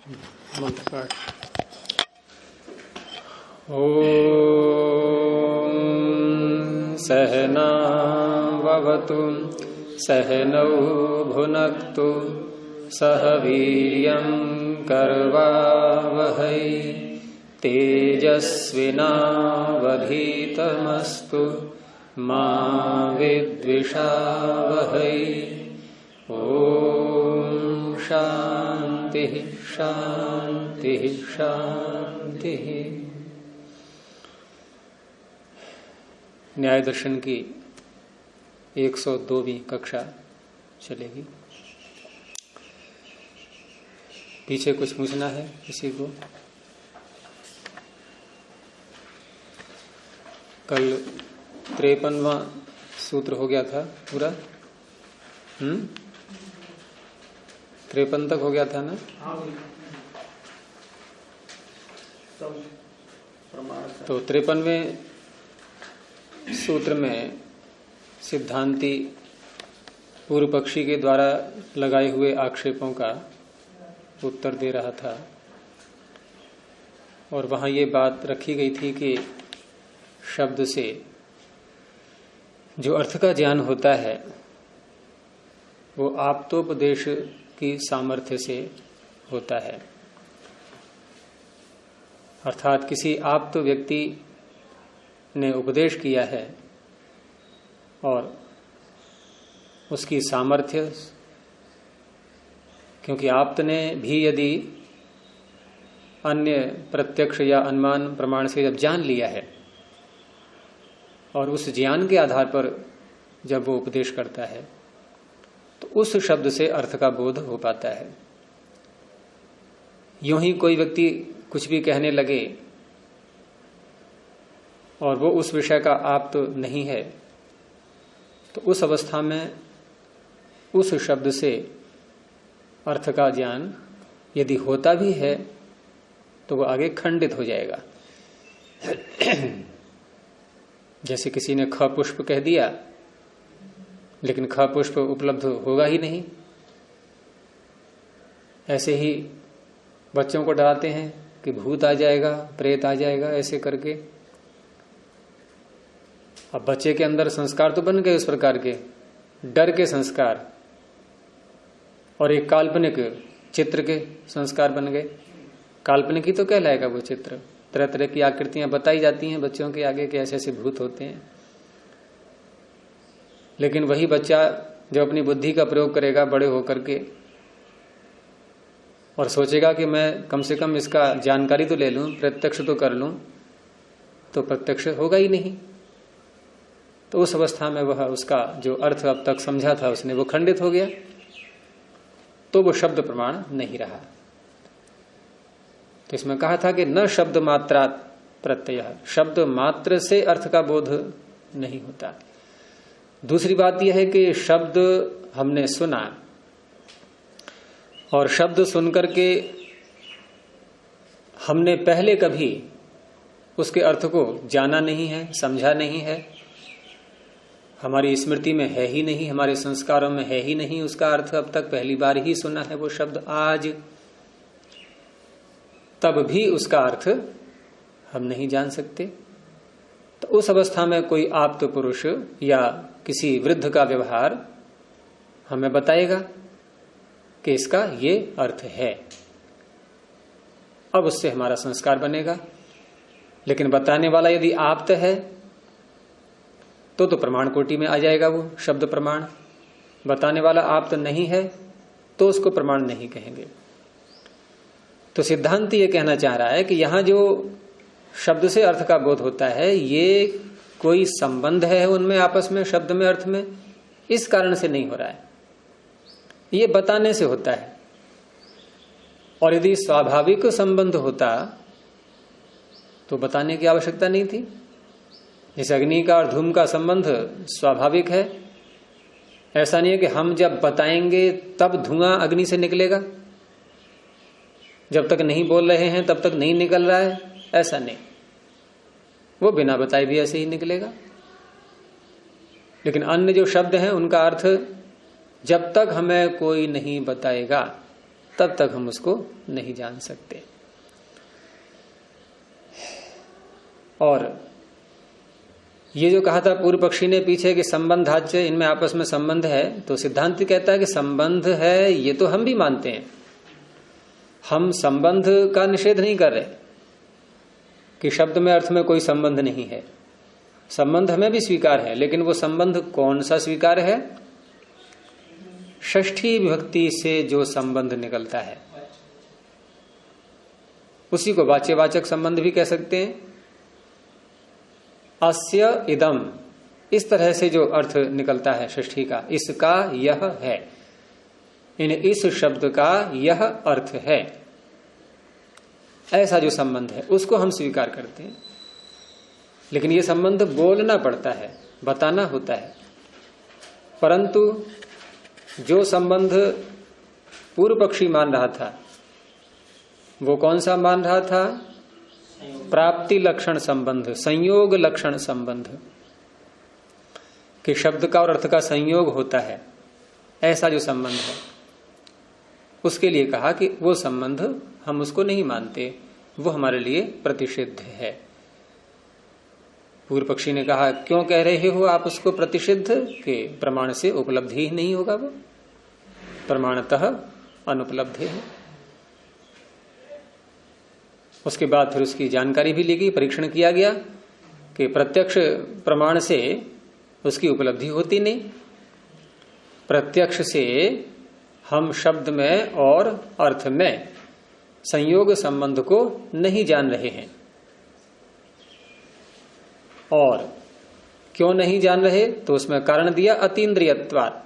मंत्रपाठ। ॐ सहना भवतु सहनौ भुनक्तु सह वीर्यं करवावहै तेजस्विनावधीतमस्तु मा विद्विषावहै। ॐ शांति शांति शांति। न्याय दर्शन की 102वीं कक्षा चलेगी। पीछे कुछ पूछना है किसी को? कल 53वां सूत्र हो गया था पूरा। 53 तक हो गया था ना? तो 53वें सूत्र में सिद्धांती पूर्व पक्षी के द्वारा लगाए हुए आक्षेपों का उत्तर दे रहा था और वहां ये बात रखी गई थी कि शब्द से जो अर्थ का ज्ञान होता है वो आप्तोपदेश की सामर्थ्य से होता है। अर्थात किसी आप्त व्यक्ति ने उपदेश किया है और उसकी सामर्थ्य, क्योंकि आप्त ने भी यदि अन्य प्रत्यक्ष या अनुमान प्रमाण से जब जान लिया है और उस ज्ञान के आधार पर जब वो उपदेश करता है तो उस शब्द से अर्थ का बोध हो पाता है। यूं ही कोई व्यक्ति कुछ भी कहने लगे और वो उस विषय का आप्त नहीं है तो उस अवस्था में उस शब्द से अर्थ का ज्ञान यदि होता भी है तो वो आगे खंडित हो जाएगा। जैसे किसी ने ख पुष्प कह दिया लेकिन ख पुष्प उपलब्ध होगा ही नहीं। ऐसे ही बच्चों को डराते हैं कि भूत आ जाएगा, प्रेत आ जाएगा, ऐसे करके। अब बच्चे के अंदर संस्कार तो बन गए उस प्रकार के डर के संस्कार और एक काल्पनिक चित्र के संस्कार बन गए। काल्पनिक ही तो कहलाएगा वो चित्र। तरह तरह की आकृतियां बताई जाती हैं बच्चों के आगे कि ऐसे ऐसे भूत होते हैं। लेकिन वही बच्चा जब अपनी बुद्धि का प्रयोग करेगा बड़े होकर के और सोचेगा कि मैं कम से कम इसका जानकारी तो ले लूं, प्रत्यक्ष तो कर लूं, तो प्रत्यक्ष होगा ही नहीं। तो उस अवस्था में वह उसका जो अर्थ अब तक समझा था उसने वो खंडित हो गया, तो वो शब्द प्रमाण नहीं रहा। तो इसमें कहा था कि न शब्द मात्रा प्रत्यय, शब्द मात्र से अर्थ का बोध नहीं होता। दूसरी बात यह है कि शब्द हमने सुना और शब्द सुनकर के हमने पहले कभी उसके अर्थ को जाना नहीं है, समझा नहीं है, हमारी स्मृति में है ही नहीं, हमारे संस्कारों में है ही नहीं उसका अर्थ। अब तक पहली बार ही सुना है वो शब्द आज, तब भी उसका अर्थ हम नहीं जान सकते। तो उस अवस्था में कोई आप्त पुरुष या किसी वृद्ध का व्यवहार हमें बताएगा कि इसका ये अर्थ है। अब उससे हमारा संस्कार बनेगा। लेकिन बताने वाला यदि आप्त है तो प्रमाण कोटि में आ जाएगा वो शब्द प्रमाण। बताने वाला आप्त नहीं है तो उसको प्रमाण नहीं कहेंगे। तो सिद्धांत ये कहना चाह रहा है कि यहां जो शब्द से अर्थ का बोध होता है ये कोई संबंध है उनमें आपस में, शब्द में अर्थ में, इस कारण से नहीं हो रहा है, ये बताने से होता है। और यदि स्वाभाविक संबंध होता तो बताने की आवश्यकता नहीं थी। जैसे अग्नि का और धूम का संबंध स्वाभाविक है, ऐसा नहीं है कि हम जब बताएंगे तब धुआं अग्नि से निकलेगा, जब तक नहीं बोल रहे हैं तब तक नहीं निकल रहा है, ऐसा नहीं। वो बिना बताए भी ऐसे ही निकलेगा। लेकिन अन्य जो शब्द हैं उनका अर्थ जब तक हमें कोई नहीं बताएगा तब तक हम उसको नहीं जान सकते। और ये जो कहा था पूर्व पक्षी ने पीछे कि संबंधाच्य, इनमें आपस में संबंध है, तो सिद्धांत कहता है कि संबंध है, ये तो हम भी मानते हैं। हम संबंध का निषेध नहीं कर रहे कि शब्द में अर्थ में कोई संबंध नहीं है, संबंध हमें भी स्वीकार है, लेकिन वो संबंध कौन सा स्वीकार है? षष्ठी विभक्ति से जो संबंध निकलता है उसी को वाच्यवाचक संबंध भी कह सकते हैं। अस्य इदम, इस तरह से जो अर्थ निकलता है षष्ठी का, इसका यह है, इस शब्द का यह अर्थ है, ऐसा जो संबंध है उसको हम स्वीकार करते हैं। लेकिन ये संबंध बोलना पड़ता है, बताना होता है। परंतु जो संबंध पूर्व पक्षी मान रहा था वो कौन सा मान रहा था? प्राप्ति लक्षण संबंध, संयोग लक्षण संबंध, कि शब्द का और अर्थ का संयोग होता है, ऐसा जो संबंध है उसके लिए कहा कि वो संबंध हम उसको नहीं मानते, वो हमारे लिए प्रतिषिद्ध है। पूर्व पक्षी ने कहा क्यों कह रहे हो आप उसको प्रतिषिद्ध? के प्रमाण से उपलब्धि ही नहीं होगा, वो प्रमाणतः अनुपलब्ध है। उसके बाद फिर उसकी जानकारी भी ली गई, परीक्षण किया गया कि प्रत्यक्ष प्रमाण से उसकी उपलब्धि होती नहीं। प्रत्यक्ष से हम शब्द में और अर्थ में संयोग संबंध को नहीं जान रहे हैं। और क्यों नहीं जान रहे? तो उसमें कारण दिया अतीन्द्रियत्वात्,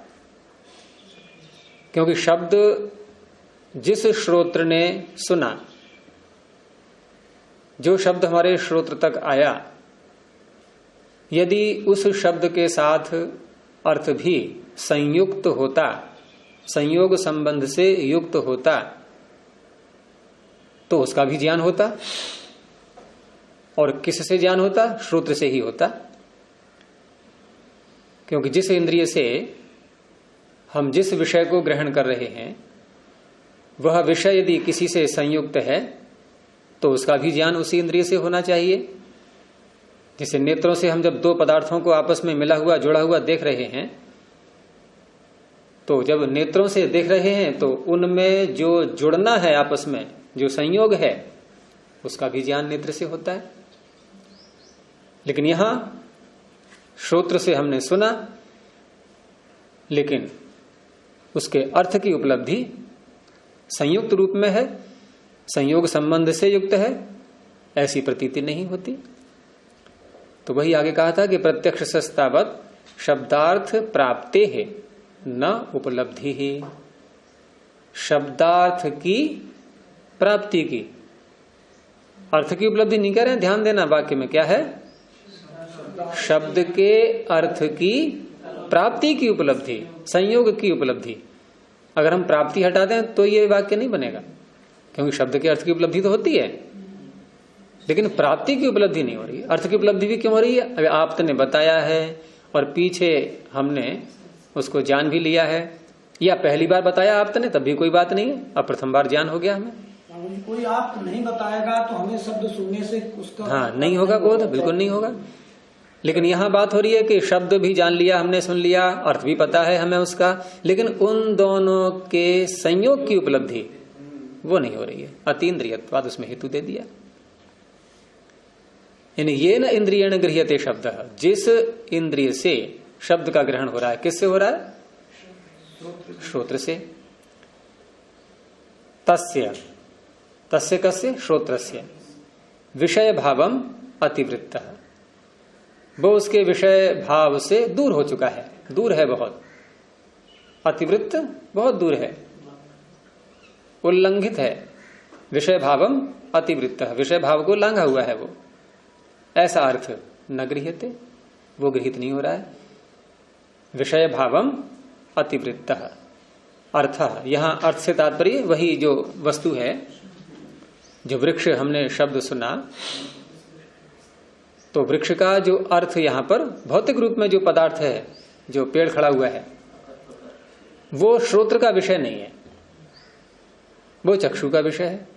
क्योंकि शब्द जिस श्रोत्र ने सुना, जो शब्द हमारे श्रोत्र तक आया, यदि उस शब्द के साथ अर्थ भी संयुक्त होता, संयोग संबंध से युक्त होता, तो उसका भी ज्ञान होता। और किससे ज्ञान होता? श्रोत्र से ही होता। क्योंकि जिस इंद्रिय से हम जिस विषय को ग्रहण कर रहे हैं वह विषय यदि किसी से संयुक्त है तो उसका भी ज्ञान उसी इंद्रिय से होना चाहिए। जैसे नेत्रों से हम जब दो पदार्थों को आपस में मिला हुआ जुड़ा हुआ देख रहे हैं, तो जब नेत्रों से देख रहे हैं तो उनमें जो जुड़ना है आपस में, जो संयोग है, उसका भी ज्ञान नेत्र से होता है। लेकिन यहां श्रोत्र से हमने सुना, लेकिन उसके अर्थ की उपलब्धि संयुक्त रूप में है, संयोग संबंध से युक्त है, ऐसी प्रतीति नहीं होती। तो वही आगे कहा था कि प्रत्यक्ष सस्तावत शब्दार्थ प्राप्ते है न उपलब्धि ही। शब्दार्थ की प्राप्ति की, अर्थ की उपलब्धि नहीं कह रहे हैं, ध्यान देना वाक्य में क्या है? शब्द के अर्थ की प्राप्ति की उपलब्धि, संयोग की उपलब्धि। अगर हम प्राप्ति हटा दें तो ये वाक्य नहीं बनेगा, क्योंकि शब्द के अर्थ की उपलब्धि तो होती है लेकिन प्राप्ति की उपलब्धि नहीं हो रही है। अर्थ की उपलब्धि भी क्यों हो रही है? अगर आपने बताया है और पीछे हमने उसको जान भी लिया है, या पहली बार बताया आपने तब भी कोई बात नहीं है, अब प्रथम बार ज्ञान हो गया हमें। कोई आप नहीं बताएगा तो हमें शब्द सुनने से उसका नहीं होगा बोध, बिल्कुल नहीं होगा। लेकिन यहां बात हो रही है कि शब्द भी जान लिया हमने, सुन लिया, अर्थ भी पता है हमें उसका, लेकिन उन दोनों के संयोग की उपलब्धि वो नहीं हो रही है। अतीन्द्रियत्वाद उसमें हेतु दे दिया। यानी ये न इंद्रियण गृह्यते शब्द, जिस इंद्रिय से शब्द का ग्रहण हो रहा है, किससे हो रहा है? श्रोत्र से। तस्य, तस्य कस्य? श्रोत्रस्य। विषय भावम अतिवृत्त, वो उसके विषय भाव से दूर हो चुका है, दूर है बहुत। अतिवृत्त बहुत दूर है, उल्लंघित है। विषय भावम अतिवृत्त, विषय भाव को लांघा हुआ है वो, ऐसा अर्थ न गृह्यते, वो गृहित नहीं हो रहा है। विषय भावम अतिवृत्त अर्थ, यहां अर्थ से तात्पर्य वही जो वस्तु है, जो वृक्ष हमने शब्द सुना, तो वृक्ष का जो अर्थ यहां पर भौतिक रूप में जो पदार्थ है, जो पेड़ खड़ा हुआ है, वो श्रोत्र का विषय नहीं है। वो चक्षु का विषय है,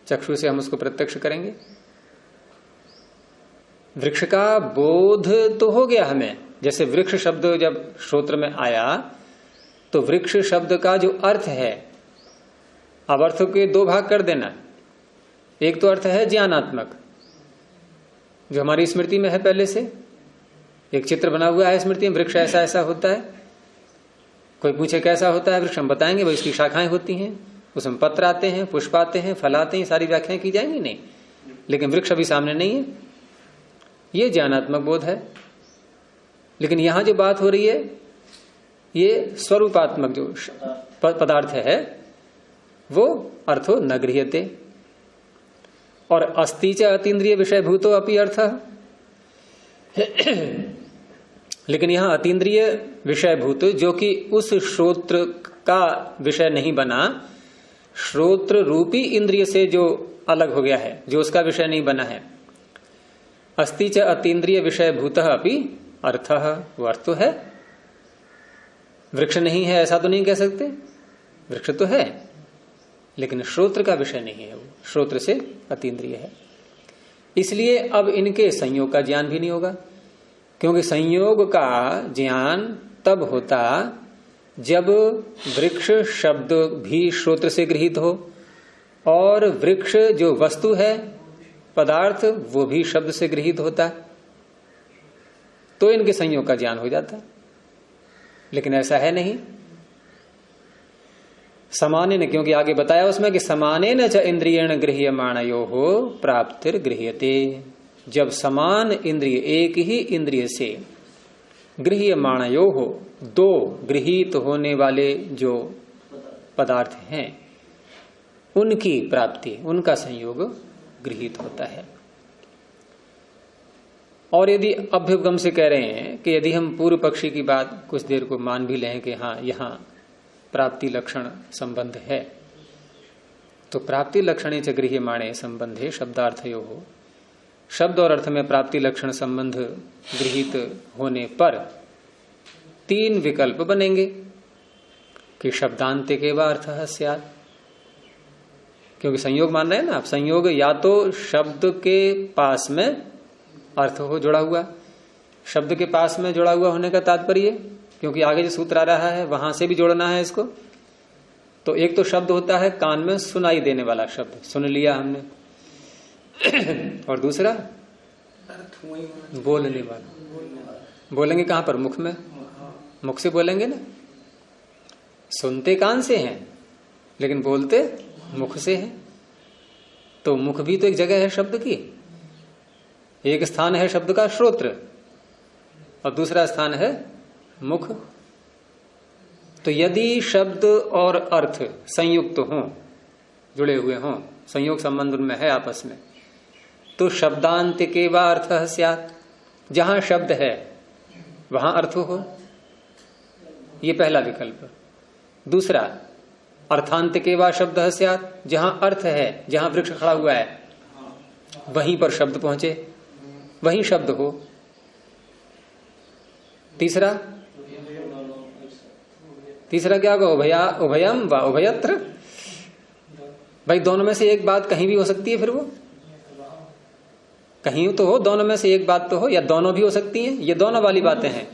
चक्षु से हम उसको प्रत्यक्ष करेंगे। वृक्ष का बोध तो हो गया हमें, जैसे वृक्ष शब्द जब श्रोत्र में आया तो वृक्ष शब्द का जो अर्थ है, अब अर्थ के दो भाग कर देना। एक तो अर्थ है ज्ञानात्मक, जो हमारी स्मृति में है पहले से, एक चित्र बना हुआ है स्मृति में, वृक्ष ऐसा ऐसा होता है। कोई पूछे कैसा होता है वृक्ष, हम बताएंगे भाई इसकी शाखाएं होती हैं, उसमें पत्र आते हैं, पुष्प आते हैं, फल आते हैं, सारी व्याख्याएं की जाएंगी नहीं, लेकिन वृक्ष अभी सामने नहीं है। ये ज्ञानात्मक बोध है। लेकिन यहां जो बात हो रही है ये स्वरूपात्मक जो पदार्थ है वो अर्थो न गृह्यते। और अस्ति च अतीन्द्रिय विषय भूतो अपि अर्थ, लेकिन यहां अतीन्द्रिय विषय भूत जो कि उस श्रोत्र का विषय नहीं बना, श्रोत्र रूपी इंद्रिय से जो अलग हो गया है, जो उसका विषय नहीं बना है। अस्ति च अतीन्द्रिय विषय भूतः अपि अर्थः, वो अर्थ तो है। वृक्ष नहीं है ऐसा तो नहीं कह सकते, वृक्ष तो है लेकिन श्रोत्र का विषय नहीं है, वो श्रोत्र से अतीन्द्रिय है। इसलिए अब इनके संयोग का ज्ञान भी नहीं होगा, क्योंकि संयोग का ज्ञान तब होता जब वृक्ष शब्द भी श्रोत्र से गृहीत हो और वृक्ष जो वस्तु है पदार्थ वो भी शब्द से गृहीत होता, तो इनके संयोग का ज्ञान हो जाता। लेकिन ऐसा है नहीं। समानेन, क्योंकि आगे बताया उसमें कि समानेन च इंद्रियेण गृह्यमाणयोः प्राप्तिर गृह्यते। जब समान इंद्रिय, एक ही इंद्रिय से गृह्यमाणयोः, दो गृहीत होने वाले जो पदार्थ हैं उनकी प्राप्ति, उनका संयोग गृहीत होता है। और यदि अभ्युपगम से कह रहे हैं कि यदि हम पूर्व पक्षी की बात कुछ देर को मान भी लें कि हाँ यहां प्राप्ति लक्षण संबंध है, तो प्राप्ति लक्षणे च गृह्यमाणे संबंधे शब्दार्थयो हो, शब्द और अर्थ में प्राप्ति लक्षण संबंध गृहीत होने पर तीन विकल्प बनेंगे कि शब्दांत के व अर्थः स्यात्, क्योंकि संयोग मान रहे हैं ना आप। संयोग या तो शब्द के पास में अर्थ हो जुड़ा हुआ, शब्द के पास में जुड़ा हुआ होने का तात्पर्य, क्योंकि आगे जो सूत्र आ रहा है वहां से भी जोड़ना है इसको। तो एक तो शब्द होता है कान में सुनाई देने वाला शब्द, सुन लिया हमने, और दूसरा बोलने वाला। बोलेंगे कहां पर? मुख में, मुख से बोलेंगे ना। सुनते कान से हैं लेकिन बोलते मुख से हैं, तो मुख भी तो एक जगह है शब्द की। एक स्थान है शब्द का श्रोत्र और दूसरा स्थान है मुख। तो यदि शब्द और अर्थ संयुक्त हों, जुड़े हुए हों, संयोग संबंध उनमें है आपस में, तो शब्दांत के वा अर्थः स्यात्, जहां शब्द है वहां अर्थ हो, ये पहला विकल्प। दूसरा, अर्थांत के वा शब्दः स्यात्, जहां अर्थ है, जहां वृक्ष खड़ा हुआ है वहीं पर शब्द पहुंचे, वहीं शब्द हो। तीसरा क्या कहो? उभयम व उभयत्र, भाई दोनों में से एक बात कहीं भी हो सकती है, फिर वो कहीं तो हो, दोनों में से एक बात तो हो, या दोनों भी हो सकती हैं। ये दोनों वाली बातें हैं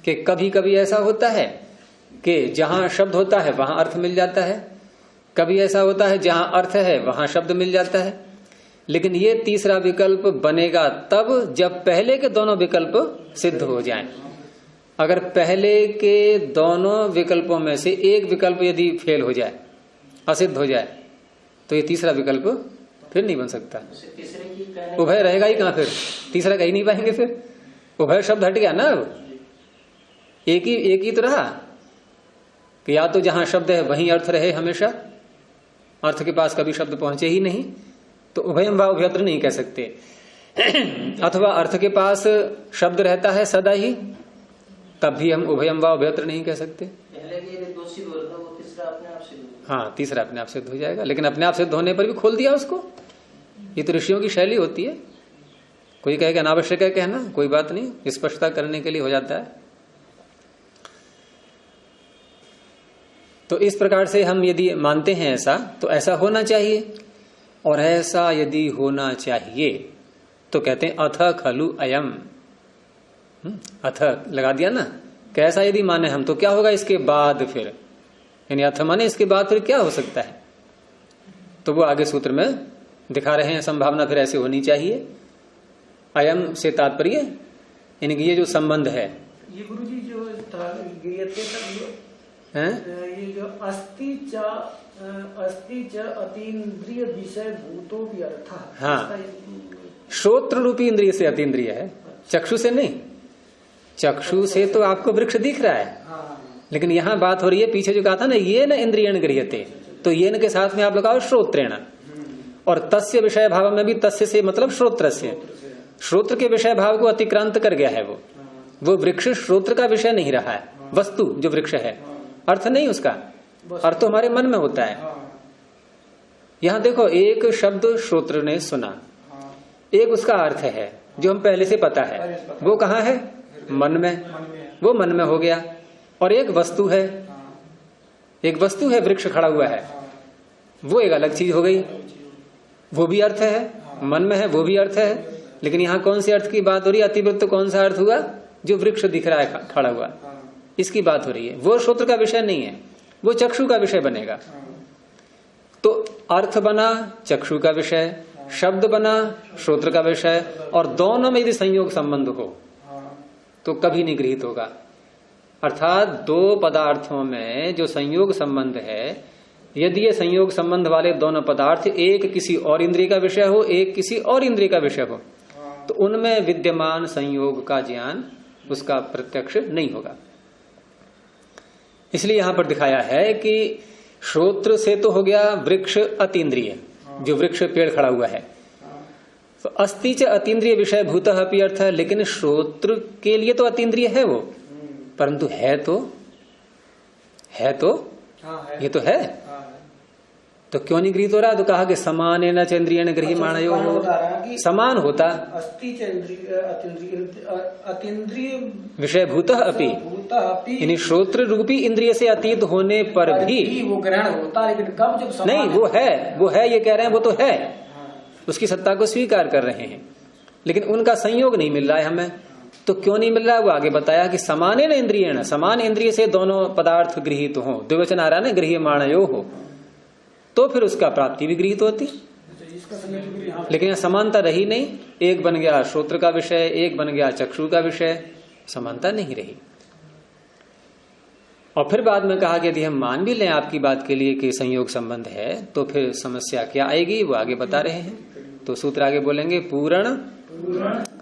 कि कभी कभी ऐसा होता है कि जहां शब्द होता है वहां अर्थ मिल जाता है, कभी ऐसा होता है जहां अर्थ है वहां शब्द मिल जाता है। लेकिन ये तीसरा विकल्प बनेगा तब जब पहले के दोनों विकल्प सिद्ध हो जाएं। अगर पहले के दोनों विकल्पों में से एक विकल्प यदि फेल हो जाए, असिद्ध हो जाए, तो ये तीसरा विकल्प फिर नहीं बन सकता। उभय रहेगा ही कहां, फिर तीसरा कह ही नहीं पाएंगे। फिर उभय शब्द हट गया ना, अब एक ही तो रहा कि या तो जहां शब्द है वहीं अर्थ रहे हमेशा, अर्थ के पास कभी शब्द पहुंचे ही नहीं, तो उभयम वा उभयत्र नहीं कह सकते। अथवा अर्थ के पास शब्द रहता है सदा ही, तब भी हम उभयम वा उभयत्र नहीं कह सकते। हाँ, तीसरा अपने आप सिद्ध हो जाएगा, लेकिन अपने आप सिद्ध होने पर भी खोल दिया उसको। ये तो ऋषियों की शैली होती है। कोई कहेगा अनावश्यक है कहना, कोई बात नहीं, स्पष्टता करने के लिए हो जाता है। तो इस प्रकार से हम यदि मानते हैं ऐसा, तो ऐसा होना चाहिए। और ऐसा यदि होना चाहिए तो कहते हैं अथ खलु अयम। अथ लगा दिया ना, कैसा यदि माने हम तो क्या होगा इसके बाद फिर, यानी अथ माने इसके बाद फिर क्या हो सकता है, तो वो आगे सूत्र में दिखा रहे हैं। संभावना फिर ऐसे होनी चाहिए। अयम से तात्पर्य यानी कि ये जो संबंध है, ये गुरुजी जो ये जो अस्ति च अतीन्द्रिय विषय भूतो भी अर्थ। हाँ, श्रोत्र रूपी इंद्रिय से अतीन्द्रिय है, चक्षु से नहीं। चक्षु से तो आपको वृक्ष दिख रहा है, लेकिन यहाँ बात हो रही है, पीछे जो कहा था ना, ये न इंद्रियण गृह्यते, तो ये न के साथ में आप लगाओ श्रोत्रेण। और तस्य विषय भाव में भी तस्य से मतलब श्रोत्र से, श्रोत्र के विषय भाव को अतिक्रांत कर गया है। वो वृक्ष श्रोत्र का विषय नहीं रहा है, वस्तु जो वृक्ष है, अर्थ नहीं उसका, अर्थ तो हमारे मन में होता है। यहां देखो, एक शब्द श्रोत्र ने सुना, एक उसका अर्थ है जो हम पहले से पता है, वो कहाँ है, मन में, वो मन में हो गया। और एक वस्तु है, एक वस्तु है, वृक्ष खड़ा हुआ है, वो एक अलग चीज हो गई, वो भी अर्थ है, मन में है, वो भी अर्थ है। लेकिन यहाँ कौन से अर्थ की बात हो रही है, अतिवृत्त कौन सा अर्थ हुआ, जो वृक्ष दिख रहा है खड़ा हुआ, इसकी बात हो रही है। वो श्रोत्र का विषय नहीं है, वो चक्षु का विषय बनेगा। तो अर्थ बना चक्षु का विषय, शब्द बना श्रोत्र का विषय, और दोनों में यदि संयोग संबंध हो तो कभी नहीं गृहीत होगा। अर्थात दो पदार्थों में जो संयोग संबंध है, यदि ये संयोग संबंध वाले दोनों पदार्थ एक किसी और इंद्रिय का विषय हो, एक किसी और इंद्रिय का विषय हो, तो उनमें विद्यमान संयोग का ज्ञान, उसका प्रत्यक्ष नहीं होगा। इसलिए यहां पर दिखाया है कि श्रोत्र से तो हो गया वृक्ष अतीन्द्रिय, जो वृक्ष पेड़ खड़ा हुआ है, तो अस्ति च अतीन्द्रिय विषय भूतः अपि अर्थ है। लेकिन श्रोत्र के लिए तो अतीन्द्रिय है वो, परंतु है तो ये तो है, तो क्यों नहीं गृहीत हो रहा? तो कहा कि समान न चंद्रियण गृह्यमाणयो, समान होता विषय भूतः अपि, यानी श्रोत्र रूपी इंद्रिय से अतीत होने पर भी वो ग्रहण होता, लेकिन कब जब नहीं, वो है ये कह रहे हैं, वो तो है, उसकी सत्ता को स्वीकार कर रहे हैं, लेकिन उनका संयोग नहीं मिल रहा है हमें। तो क्यों नहीं मिल रहा है, वो आगे बताया कि समाने न इंद्रियण, समान इंद्रिय से दोनों पदार्थ गृहीत हो, द्विवचन आ रहा है ना, गृह्यमाणयो हो, तो फिर उसका प्राप्ति भी गृहीत होती। लेकिन यहाँ समानता रही नहीं, एक बन गया श्रोत्र का विषय, एक बन गया चक्षु का विषय, समानता नहीं रही। और फिर बाद में कहा कि यदि हम मान भी लें आपकी बात के लिए कि संयोग संबंध है, तो फिर समस्या क्या आएगी, वो आगे बता रहे हैं। तो सूत्र आगे बोलेंगे, पूर्ण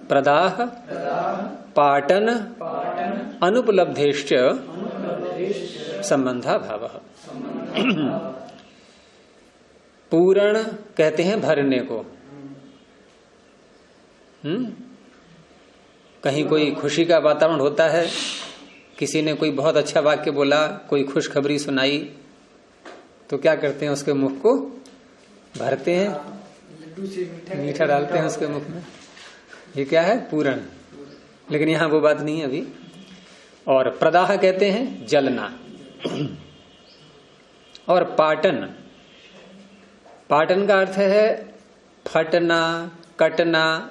प्रदाह पाटन अनुपलब्धेश्च संबंधा भाव। पूर्ण कहते हैं भरने को। कहीं कोई खुशी का वातावरण होता है, किसी ने कोई बहुत अच्छा वाक्य बोला, कोई खुशखबरी सुनाई, तो क्या करते हैं, उसके मुख को भरते हैं, मीठा डालते हैं उसके मुख में, ये क्या है, पूर्ण। लेकिन यहां वो बात नहीं है अभी। और प्रदाह कहते हैं जलना, और पाटन, पाटन का अर्थ है फटना, कटना,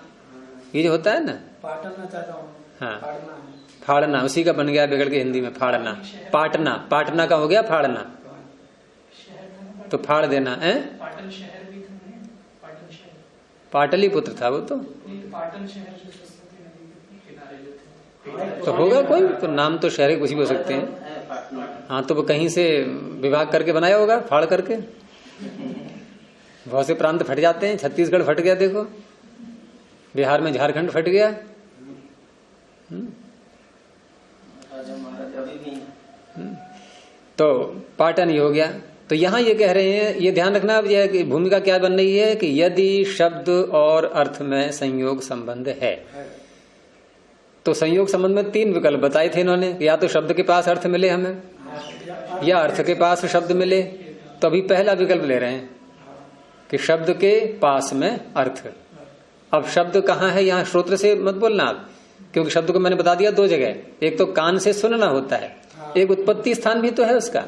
ये जो होता है ना, पाटना चाहता हूँ, हाँ, फाड़ना, उसी का बन गया बिगड़ के हिंदी में फाड़ना। पाटना, पाटना का हो गया फाड़ना, तो फाड़ देना है। पाटन शहर भी था, पाटन शहर, पाटली पुत्र था वो, तो पाटन शहर जो सरस्वती नदी के किनारे जो थे, तो होगा कोई, तो नाम तो शहर कुछ भी हो सकते हैं। हाँ, तो वो कहीं से विभाग करके बनाया होगा, फाड़ करके। बहुत से प्रांत फट जाते हैं, छत्तीसगढ़ फट गया, देखो बिहार में झारखंड फट गया। तो पाटन ही हो गया। तो यहां ये कह रहे हैं, ये ध्यान रखना अब, यह कि भूमिका क्या बन रही है कि यदि शब्द और अर्थ में संयोग संबंध है, तो संयोग संबंध में तीन विकल्प बताए थे इन्होंने, या तो शब्द के पास अर्थ मिले हमें, या अर्थ के पास शब्द मिले। तो अभी पहला विकल्प ले रहे हैं कि शब्द के पास में अर्थ। अब शब्द कहाँ है, यहाँ श्रोत्र से मत बोलना आप, क्योंकि शब्द को मैंने बता दिया दो जगह, एक तो कान से सुनना होता है, एक उत्पत्ति स्थान भी तो है उसका।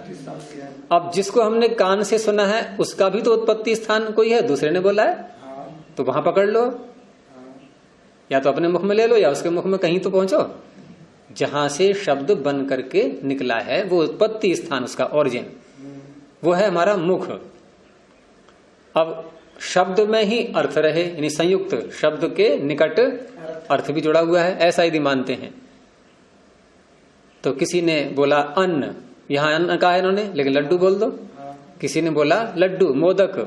अब जिसको हमने कान से सुना है उसका भी तो उत्पत्ति स्थान कोई है, दूसरे ने बोला है, तो वहां पकड़ लो, या तो अपने मुख में ले लो या उसके मुख में, कहीं तो पहुंचो। जहां से शब्द बन करके निकला है वो उत्पत्ति स्थान, उसका ओरिजिन वो है हमारा मुख। अब शब्द में ही अर्थ रहे, यानी संयुक्त शब्द के निकट अर्थ भी जुड़ा हुआ है, ऐसा यदि मानते हैं तो किसी ने बोला अन्न, यहां अन्न कहा है इन्होंने, लेकिन लड्डू बोल दो। किसी ने बोला लड्डू, मोदक,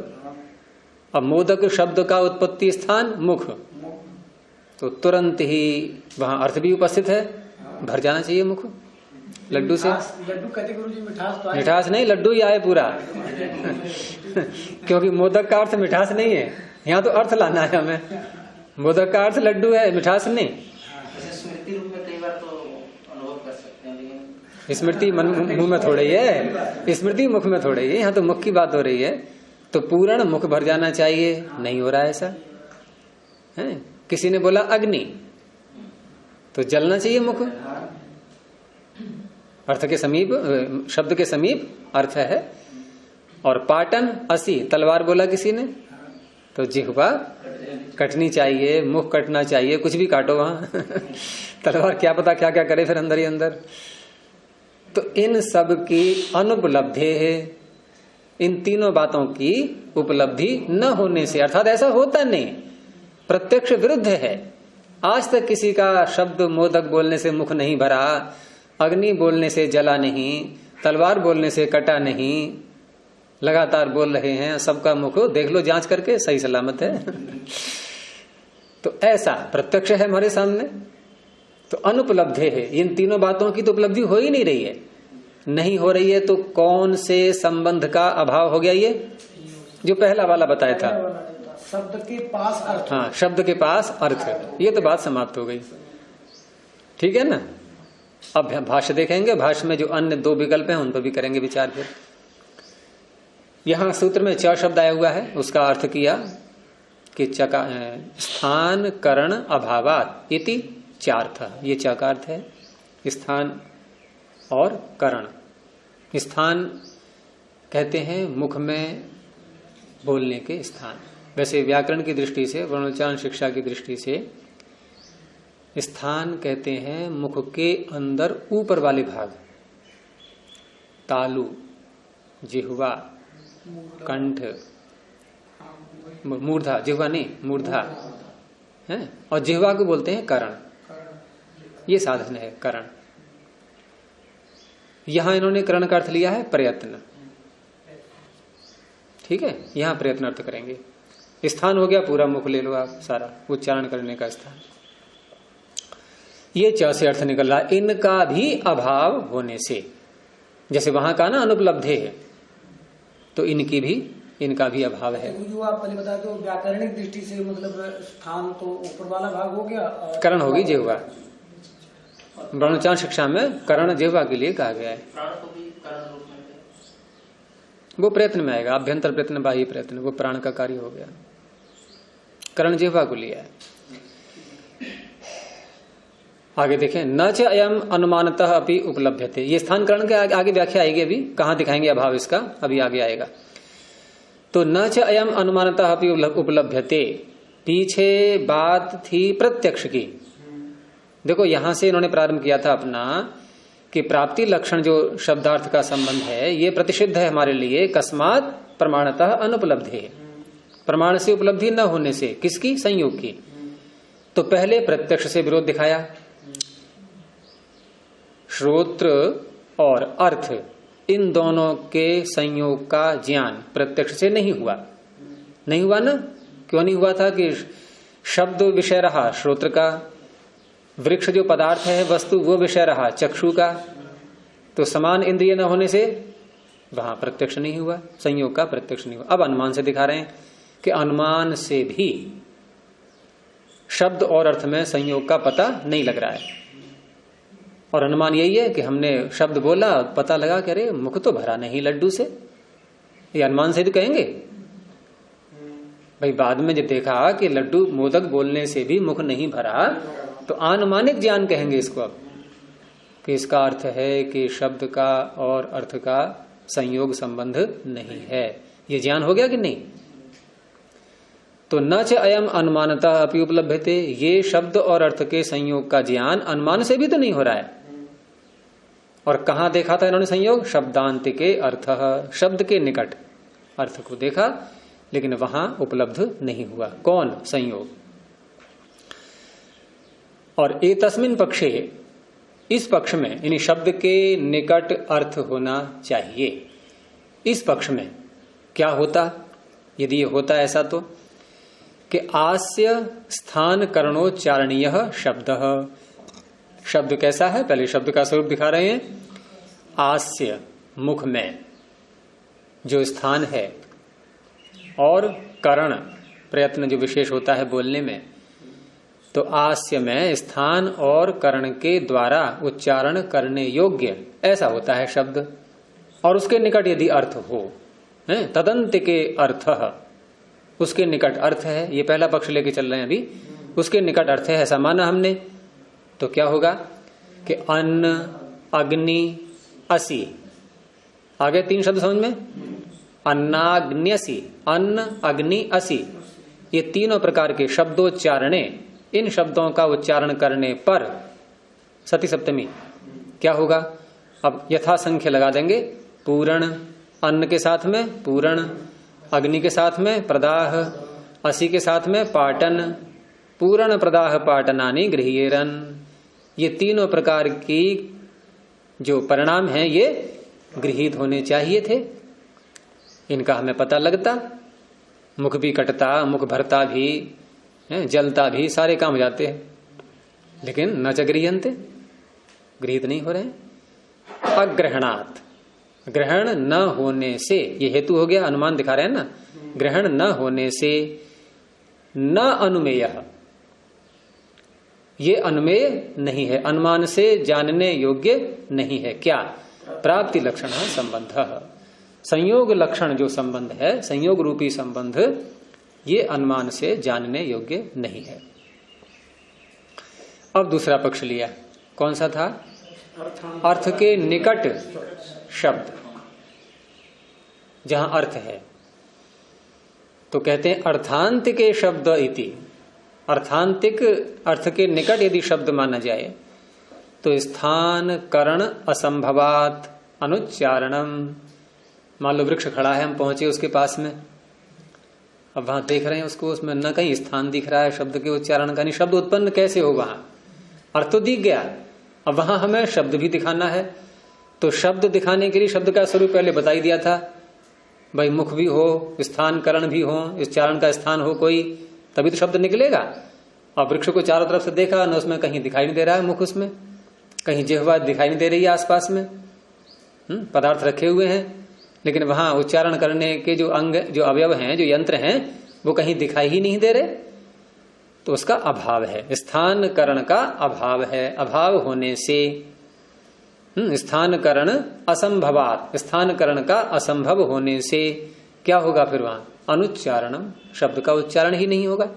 अब मोदक शब्द का उत्पत्ति स्थान मुख, तो तुरंत ही वहां अर्थ भी उपस्थित है, भर जाना चाहिए मुख लड्डू से। लड्डू कहते गुरु जी मिठास तो मिठास नहीं, लड्डू ही आए पूरा क्योंकि मोदक का अर्थ मिठास नहीं है, यहाँ तो अर्थ लाना है हमें। मोदक का अर्थ लड्डू है, मिठास नहीं। स्मृति रूप में कई बार तो अनुभव कर सकते हैं, लेकिन स्मृति मुंह में थोड़ी है, स्मृति मुख में थोड़ी है, यहाँ तो मुख की बात हो रही है। तो पूर्ण मुख भर जाना चाहिए, नहीं हो रहा है ऐसा है। किसी ने बोला अग्नि, तो जलना चाहिए मुख, अर्थ के समीप, शब्द के समीप अर्थ है। और पाटन असी, तलवार बोला किसी ने, तो जिह्वा कटनी चाहिए, मुख कटना चाहिए, कुछ भी काटो वहां तलवार क्या पता क्या क्या करे फिर अंदर ही अंदर। तो इन सब की अनुपलब्धि है, इन तीनों बातों की उपलब्धि न होने से, अर्थात ऐसा होता नहीं, प्रत्यक्ष विरुद्ध है। आज तक किसी का शब्द मोदक बोलने से मुख नहीं भरा, अग्नि बोलने से जला नहीं, तलवार बोलने से कटा नहीं, लगातार बोल रहे हैं, सबका मुख देख लो जांच करके, सही सलामत है तो ऐसा प्रत्यक्ष है हमारे सामने। तो अनुपलब्ध है, इन तीनों बातों की तो उपलब्धि हो ही नहीं रही है, नहीं हो रही है। तो कौन से संबंध का अभाव हो गया? ये जो पहला वाला बताया था, शब्द के पास अर्थ। हाँ, शब्द के पास अर्थ, ये तो बात समाप्त हो गई। ठीक है ना। अब भाष्य देखेंगे, भाष्य में जो अन्य दो विकल्प हैं उन पर भी करेंगे विचार। फिर यहां सूत्र में च शब्द आया हुआ है, उसका अर्थ किया कि स्थान करण अभावात इति चार्थ, ये च का अर्थ है स्थान और करण। स्थान कहते हैं मुख में बोलने के स्थान, वैसे व्याकरण की दृष्टि से, वर्णोच्चारण शिक्षा की दृष्टि से स्थान कहते हैं मुख के अंदर ऊपर वाले भाग, तालु, जिह्वा, कंठ, मूर्धा, जिह्वा नहीं मूर्धा है, और जिह्वा को बोलते हैं करण। ये साधन है करण। यहां इन्होंने करण का अर्थ लिया है प्रयत्न। ठीक है, यहां प्रयत्न अर्थ करेंगे। स्थान हो गया पूरा, मुख ले लो आप सारा, उच्चारण करने का स्थान। ये च से अर्थ निकल रहा, इनका भी अभाव होने से, जैसे वहां का ना अनुपलब्धि है, तो इनका भी अभाव है। जो आप पहले बताया तो व्याकरणिक दृष्टि से मतलब स्थान तो ऊपर वाला भाग हो गया, करण होगी जिह्वा। वर्णोच्चारण शिक्षा में करण जिह्वा के लिए कहा गया है। प्राण को भी करण रूप में वो प्रयत्न में आएगा, अभ्यंतर प्रयत्न, बाह्य प्रयत्न, वो प्राण का कार्य हो गया। करण जिह्वा को लिया है। आगे देखें, न च अयम अनुमानतः अपि उपलभ्यते, ये स्थान करण के आगे व्याख्या आएगी, अभी कहां दिखाएंगे अभाव इसका, अभी आगे आएगा। तो न च अयम अनुमानतः अपि उपलभ्यते, पीछे बात थी प्रत्यक्ष की। देखो यहां से इन्होंने प्रारंभ किया था अपना कि प्राप्ति लक्षण जो शब्दार्थ का संबंध है ये प्रतिषिद्ध है हमारे लिए, कस्मात प्रमाणतः अनुपलब्धि है, प्रमाण से उपलब्धि न होने से, किसकी? संयोग की। तो पहले प्रत्यक्ष से विरोध दिखाया, श्रोत्र और अर्थ इन दोनों के संयोग का ज्ञान प्रत्यक्ष से नहीं हुआ। नहीं हुआ ना, क्यों नहीं हुआ था? कि शब्द विषय रहा श्रोत्र का, वृक्ष जो पदार्थ है वस्तु वो विषय रहा चक्षु का, तो समान इंद्रिय न होने से वहां प्रत्यक्ष नहीं हुआ, संयोग का प्रत्यक्ष नहीं हुआ। अब अनुमान से दिखा रहे हैं कि अनुमान से भी शब्द और अर्थ में संयोग का पता नहीं लग रहा है। और अनुमान यही है कि हमने शब्द बोला, पता लगा कि अरे मुख तो भरा नहीं लड्डू से, ये अनुमान से भी कहेंगे भाई। बाद में जब देखा कि लड्डू मोदक बोलने से भी मुख नहीं भरा, तो अनुमानिक ज्ञान कहेंगे इसको अब, कि इसका अर्थ है कि शब्द का और अर्थ का संयोग संबंध नहीं है। ये ज्ञान हो गया कि नहीं? तो न च अयम अनुमानता अपि उपलभ्यते, ये शब्द और अर्थ के संयोग का ज्ञान अनुमान से भी तो नहीं हो रहा है। और कहां देखा था इन्होंने संयोग? शब्दांत के अर्थ, शब्द के निकट अर्थ को देखा, लेकिन वहां उपलब्ध नहीं हुआ। कौन? संयोग। और एतस्मिन् पक्षे, इस पक्ष में, यानी शब्द के निकट अर्थ होना चाहिए। इस पक्ष में क्या होता यदि ये होता ऐसा तो कि आस्य स्थान करणोच्चारणीय शब्द। शब्द कैसा है? पहले शब्द का स्वरूप दिखा रहे हैं। आस्य मुख में जो स्थान है, और करण प्रयत्न जो विशेष होता है बोलने में, तो आस्य में स्थान और करण के द्वारा उच्चारण करने योग्य ऐसा होता है शब्द। और उसके निकट यदि अर्थ हो, तदंत के अर्थ, उसके निकट अर्थ है। ये पहला पक्ष लेके चल रहे हैं अभी। उसके निकट अर्थ है ऐसा माना हमने, तो क्या होगा कि अन्न, अग्नि, असि, आगे 3 शब्द समझ में? अन्नाग्न्यसि, अन्न, अग्नि, असि, ये तीनों प्रकार के शब्दोच्चारणे, इन शब्दों का उच्चारण करने पर सती सप्तमी क्या होगा? अब यथा संख्य लगा देंगे। पूर्ण, अन्न के साथ में पूर्ण, अग्नि के साथ में प्रदाह, असि के साथ में पाटन, पूर्ण प्रदाह पाटनानि गृह्येरन। ये तीनों प्रकार की जो परिणाम हैं ये गृहीत होने चाहिए थे। इनका हमें पता लगता, मुख भी कटता, मुख भरता भी, जलता भी, सारे काम हो जाते हैं, लेकिन न च गृह्यन्ते, गृहीत नहीं हो रहे। अग्रहणात्, ग्रहण न होने से, ये हेतु हो गया, अनुमान दिखा रहे हैं ना। ग्रहण न होने से, न अनुमेय, ये अनुमेय नहीं है, अनुमान से जानने योग्य नहीं है। क्या? प्राप्ति लक्षण संबंध, संयोग लक्षण जो संबंध है, संयोग रूपी संबंध, ये अनुमान से जानने योग्य नहीं है। अब दूसरा पक्ष लिया, कौन सा था? अर्थ के निकट शब्द, जहां अर्थ है, तो कहते हैं अर्थांत के शब्द इति। अर्थांतिक, अर्थ के निकट यदि शब्द माना जाए तो स्थान करण असंभवात अनुच्चारणम। मान लो वृक्ष खड़ा है, हम पहुंचे उसके पास में, अब वहां देख रहे हैं उसको, उसमें न कहीं स्थान दिख रहा है शब्द के उच्चारण का, नहीं शब्द उत्पन्न कैसे हो? वहां अर्थ तो दिख गया, अब वहां हमें शब्द भी दिखाना है। तो शब्द दिखाने के लिए शब्द का स्वरूप पहले बता ही दिया था, भाई मुख भी हो, स्थान करण भी हो, उच्चारण का स्थान हो कोई, तभी तो शब्द निकलेगा। अब वृक्ष को चारों तरफ से देखा न, उसमें कहीं दिखाई नहीं दे रहा है मुख, उसमें कहीं जिह्वा दिखाई नहीं दे रही है आसपास में, पदार्थ रखे हुए हैं, लेकिन वहां उच्चारण करने के जो अंग, जो अवयव हैं, जो यंत्र हैं, वो कहीं दिखाई ही नहीं दे रहे, तो उसका अभाव है, स्थान करण का अभाव है। अभाव होने से स्थान करण असंभवात, स्थान करण का असंभव होने से क्या होगा फिर? वहां अनुच्चारणम, शब्द का उच्चारण ही नहीं होगा।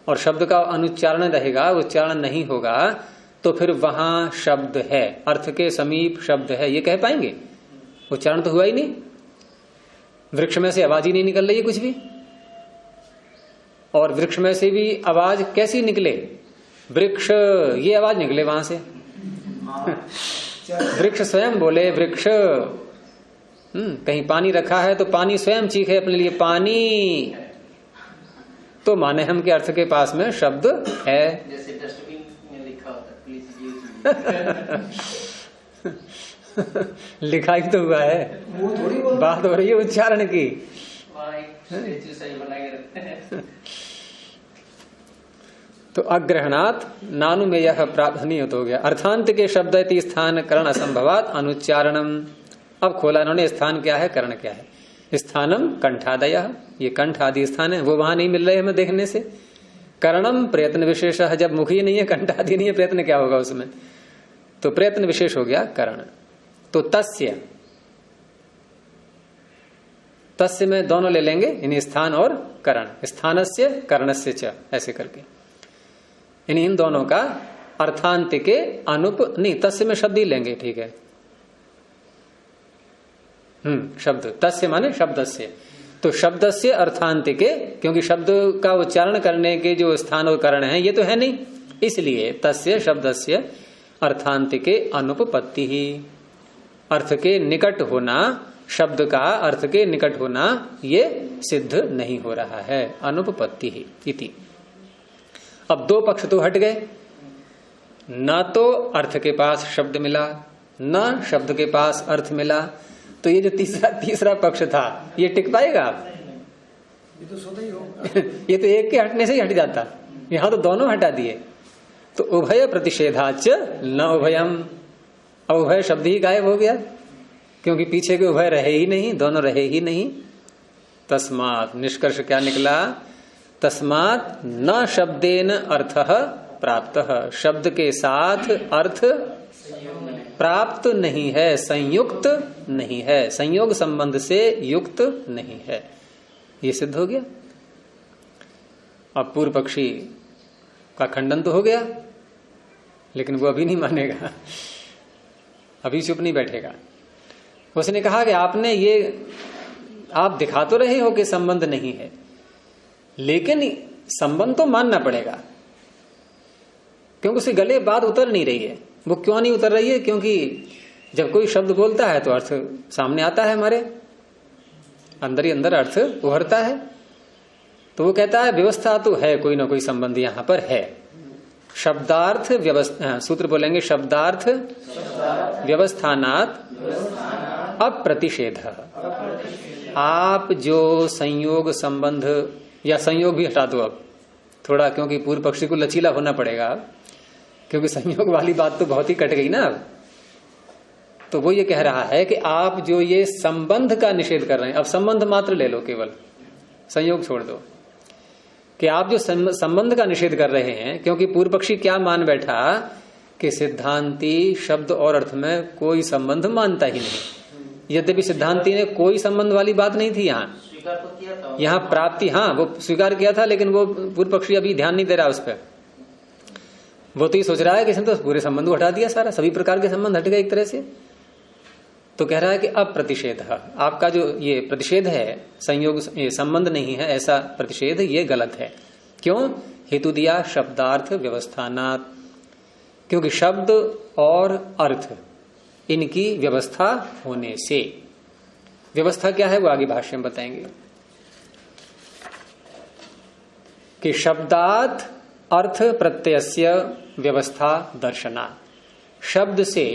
और शब्द का अनुच्चारण रहेगा, उच्चारण नहीं होगा, तो फिर वहां शब्द है, अर्थ के समीप शब्द है, ये कह पाएंगे? उच्चारण तो हुआ ही नहीं, वृक्ष में से आवाज ही नहीं निकल रही है कुछ भी। और वृक्ष में से भी आवाज कैसी निकले? वृक्ष, ये आवाज निकले वहां से, वृक्ष स्वयं बोले, वृक्ष कहीं पानी रखा है तो पानी स्वयं चीखे अपने लिए पानी, तो माने हम के अर्थ के पास में शब्द है। जैसे डस्टबिन में लिखा होता है प्लीज यूज। लिखाई तो हुआ है, वो थोड़ी बात हो रही है उच्चारण की। तो अग्रहणात् नानुमेय प्राप्त नहीं हो गया। अर्थांत के शब्द इति स्थान करण असंभवात अनुच्चारणम। अब खोला इन्होंने, स्थान क्या है, करण क्या है। स्थानम कंठादय, ये कंठ आदि स्थान है, वो वहां नहीं मिल रहे हमें देखने से। करणम प्रयत्न विशेष, जब मुख ही नहीं है, कंठ आदि नहीं है, प्रयत्न क्या होगा उसमें? तो प्रयत्न विशेष हो गया करण। तो तस्य, तस्य में दोनों ले लेंगे, इन्हें स्थान और करण, स्थानस्य करणस्य च, ऐसे करके इन दोनों का अर्थांत के अनुप नहीं, तस्य में शब्द ही लेंगे, ठीक है। शब्द, तस्य माने शब्दस्य, तो शब्दस्य अर्थांतिके, क्योंकि शब्द का उच्चारण करने के जो स्थान और करण है ये तो है नहीं, इसलिए तस्य शब्दस्य अर्थांतिके अनुपपत्ति ही, अर्थ के निकट होना, शब्द का अर्थ के निकट होना ये सिद्ध नहीं हो रहा है, अनुपपत्ति ही इति। अब दो पक्ष तो हट गए, न तो अर्थ के पास शब्द मिला, न शब्द के पास अर्थ मिला, तो ये जो तीसरा पक्ष था ये टिक पाएगा? ये तो सोता ही होगा। ये तो एक के हटने से ही हट जाता, यहां तो दोनों हटा दिए। तो उभय प्रतिषेधाच न उभयम, अब उभय शब्द ही गायब हो गया, क्योंकि पीछे के उभय रहे ही नहीं, दोनों रहे ही नहीं। तस्मात् निष्कर्ष क्या निकला? तस्मात् न शब्देन अर्थः प्राप्तः, शब्द के साथ अर्थ प्राप्त नहीं है, संयुक्त नहीं है, संयोग संबंध से युक्त नहीं है, ये सिद्ध हो गया। अब पूर्व पक्षी का खंडन तो हो गया, लेकिन वो अभी नहीं मानेगा, अभी चुप नहीं बैठेगा। उसने कहा कि आपने ये, आप दिखा तो रहे हो कि संबंध नहीं है, लेकिन संबंध तो मानना पड़ेगा, क्योंकि उसके गले बात उतर नहीं रही है। वो क्यों नहीं उतर रही है? क्योंकि जब कोई शब्द बोलता है तो अर्थ सामने आता है, हमारे अंदर ही अंदर अर्थ उभरता है। तो वो कहता है व्यवस्था तो है, कोई ना कोई संबंध यहां पर है। शब्दार्थ व्यवस्था, सूत्र बोलेंगे शब्दार्थ व्यवस्थानात् अप्रतिषेध। आप जो संयोग संबंध, या संयोग भी हटा दो अब थोड़ा, क्योंकि पूर्व पक्षी को लचीला होना पड़ेगा, क्योंकि संयोग वाली बात तो बहुत ही कट गई ना अब। तो वो ये कह रहा है कि आप जो ये संबंध का निषेध कर रहे हैं, अब संबंध मात्र ले लो, केवल संयोग छोड़ दो, कि आप जो संबंध का निषेध कर रहे हैं, क्योंकि पूर्व पक्षी क्या मान बैठा कि सिद्धांती शब्द और अर्थ में कोई संबंध मानता ही नहीं। यद्यपि सिद्धांती ने कोई संबंध वाली बात नहीं थी यहाँ प्राप्ति, हाँ वो स्वीकार किया था, लेकिन वो पूर्व पक्षी अभी ध्यान नहीं दे रहा उस पर। वो तो ये सोच रहा है कि इसने तो पूरे संबंध को हटा दिया, सारा सभी प्रकार के संबंध हट गए एक तरह से। तो कह रहा है कि अब प्रतिषेध, आपका जो ये प्रतिषेध है, संयोग ये संबंध नहीं है ऐसा प्रतिषेध, ये गलत है। क्यों? हेतु दिया शब्दार्थ व्यवस्थानात्, क्योंकि शब्द और अर्थ इनकी व्यवस्था होने से। व्यवस्था क्या है वो आगे भाष्य में बताएंगे कि शब्दात् अर्थ प्रत्ययस्य व्यवस्था दर्शना, शब्द से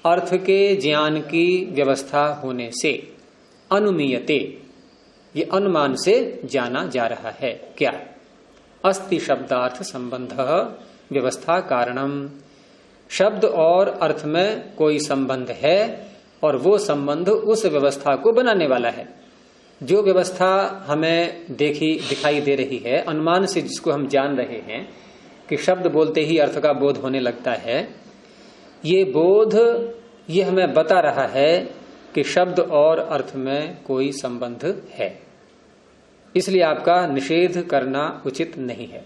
अर्थ के ज्ञान की व्यवस्था होने से अनुमीयते, ये अनुमान से जाना जा रहा है। क्या? अस्ति शब्दार्थ संबंध व्यवस्था कारणम, शब्द और अर्थ में कोई संबंध है और वो संबंध उस व्यवस्था को बनाने वाला है। जो व्यवस्था हमें दिखाई दे रही है, अनुमान से जिसको हम जान रहे हैं कि शब्द बोलते ही अर्थ का बोध होने लगता है, ये बोध ये हमें बता रहा है कि शब्द और अर्थ में कोई संबंध है, इसलिए आपका निषेध करना उचित नहीं है।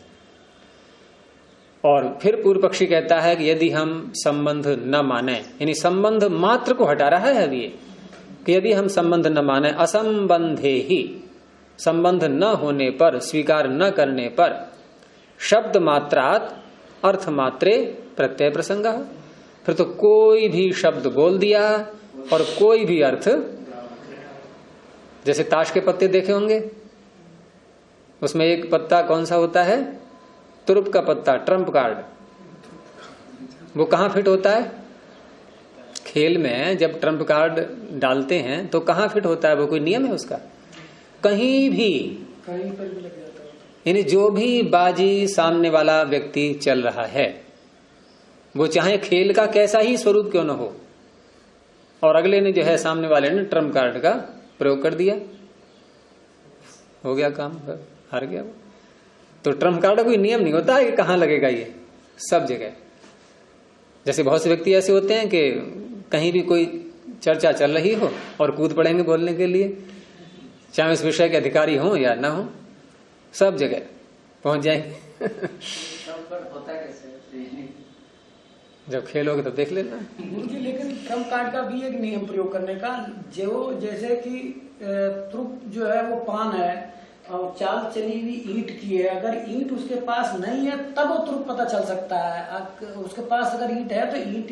और फिर पूर्व पक्षी कहता है कि यदि हम संबंध न माने, यानी संबंध मात्र को हटा रहा है अभी, कि यदि हम संबंध न माने, असंबंधे ही, संबंध न होने पर, स्वीकार न करने पर, शब्द मात्रात अर्थ मात्रे प्रत्यय प्रसंग, फिर तो कोई भी शब्द बोल दिया और कोई भी अर्थ, जैसे ताश के पत्ते देखे होंगे, उसमें एक पत्ता कौन सा होता है? तुरुप का पत्ता, ट्रम्प कार्ड। वो कहां फिट होता है? खेल में जब ट्रम्प कार्ड डालते हैं तो कहां फिट होता है? वो कोई नियम है उसका? कहीं भी, कहीं पर भी लग जाता है। यानी जो भी बाजी सामने वाला व्यक्ति चल रहा है, वो चाहे खेल का कैसा ही स्वरूप क्यों न हो, और अगले ने जो है सामने वाले ने ट्रम्प कार्ड का प्रयोग कर दिया, हो गया काम, हार गया वो। तो ट्रम्प कार्ड का कोई नियम नहीं होता है कि कहां लगेगा, ये सब जगह। जैसे बहुत से व्यक्ति ऐसे होते हैं कि कहीं भी कोई चर्चा चल रही हो और कूद पड़ेंगे बोलने के लिए, चाहे उस विषय के अधिकारी हो या ना हो, सब जगह पहुंच जाएंगे। जब खेलोगे तो देख लेना। गुरु जी लेकिन ट्रम्प कार्ड का भी एक नियम प्रयोग करने का, जो जैसे कि ट्रुप जो है वो पान है और चाल चली हुई ईंट की है, अगर ईंट उसके पास नहीं है तब वो ट्रुप पता चल सकता है। उसके पास अगर ईंट है तो ईंट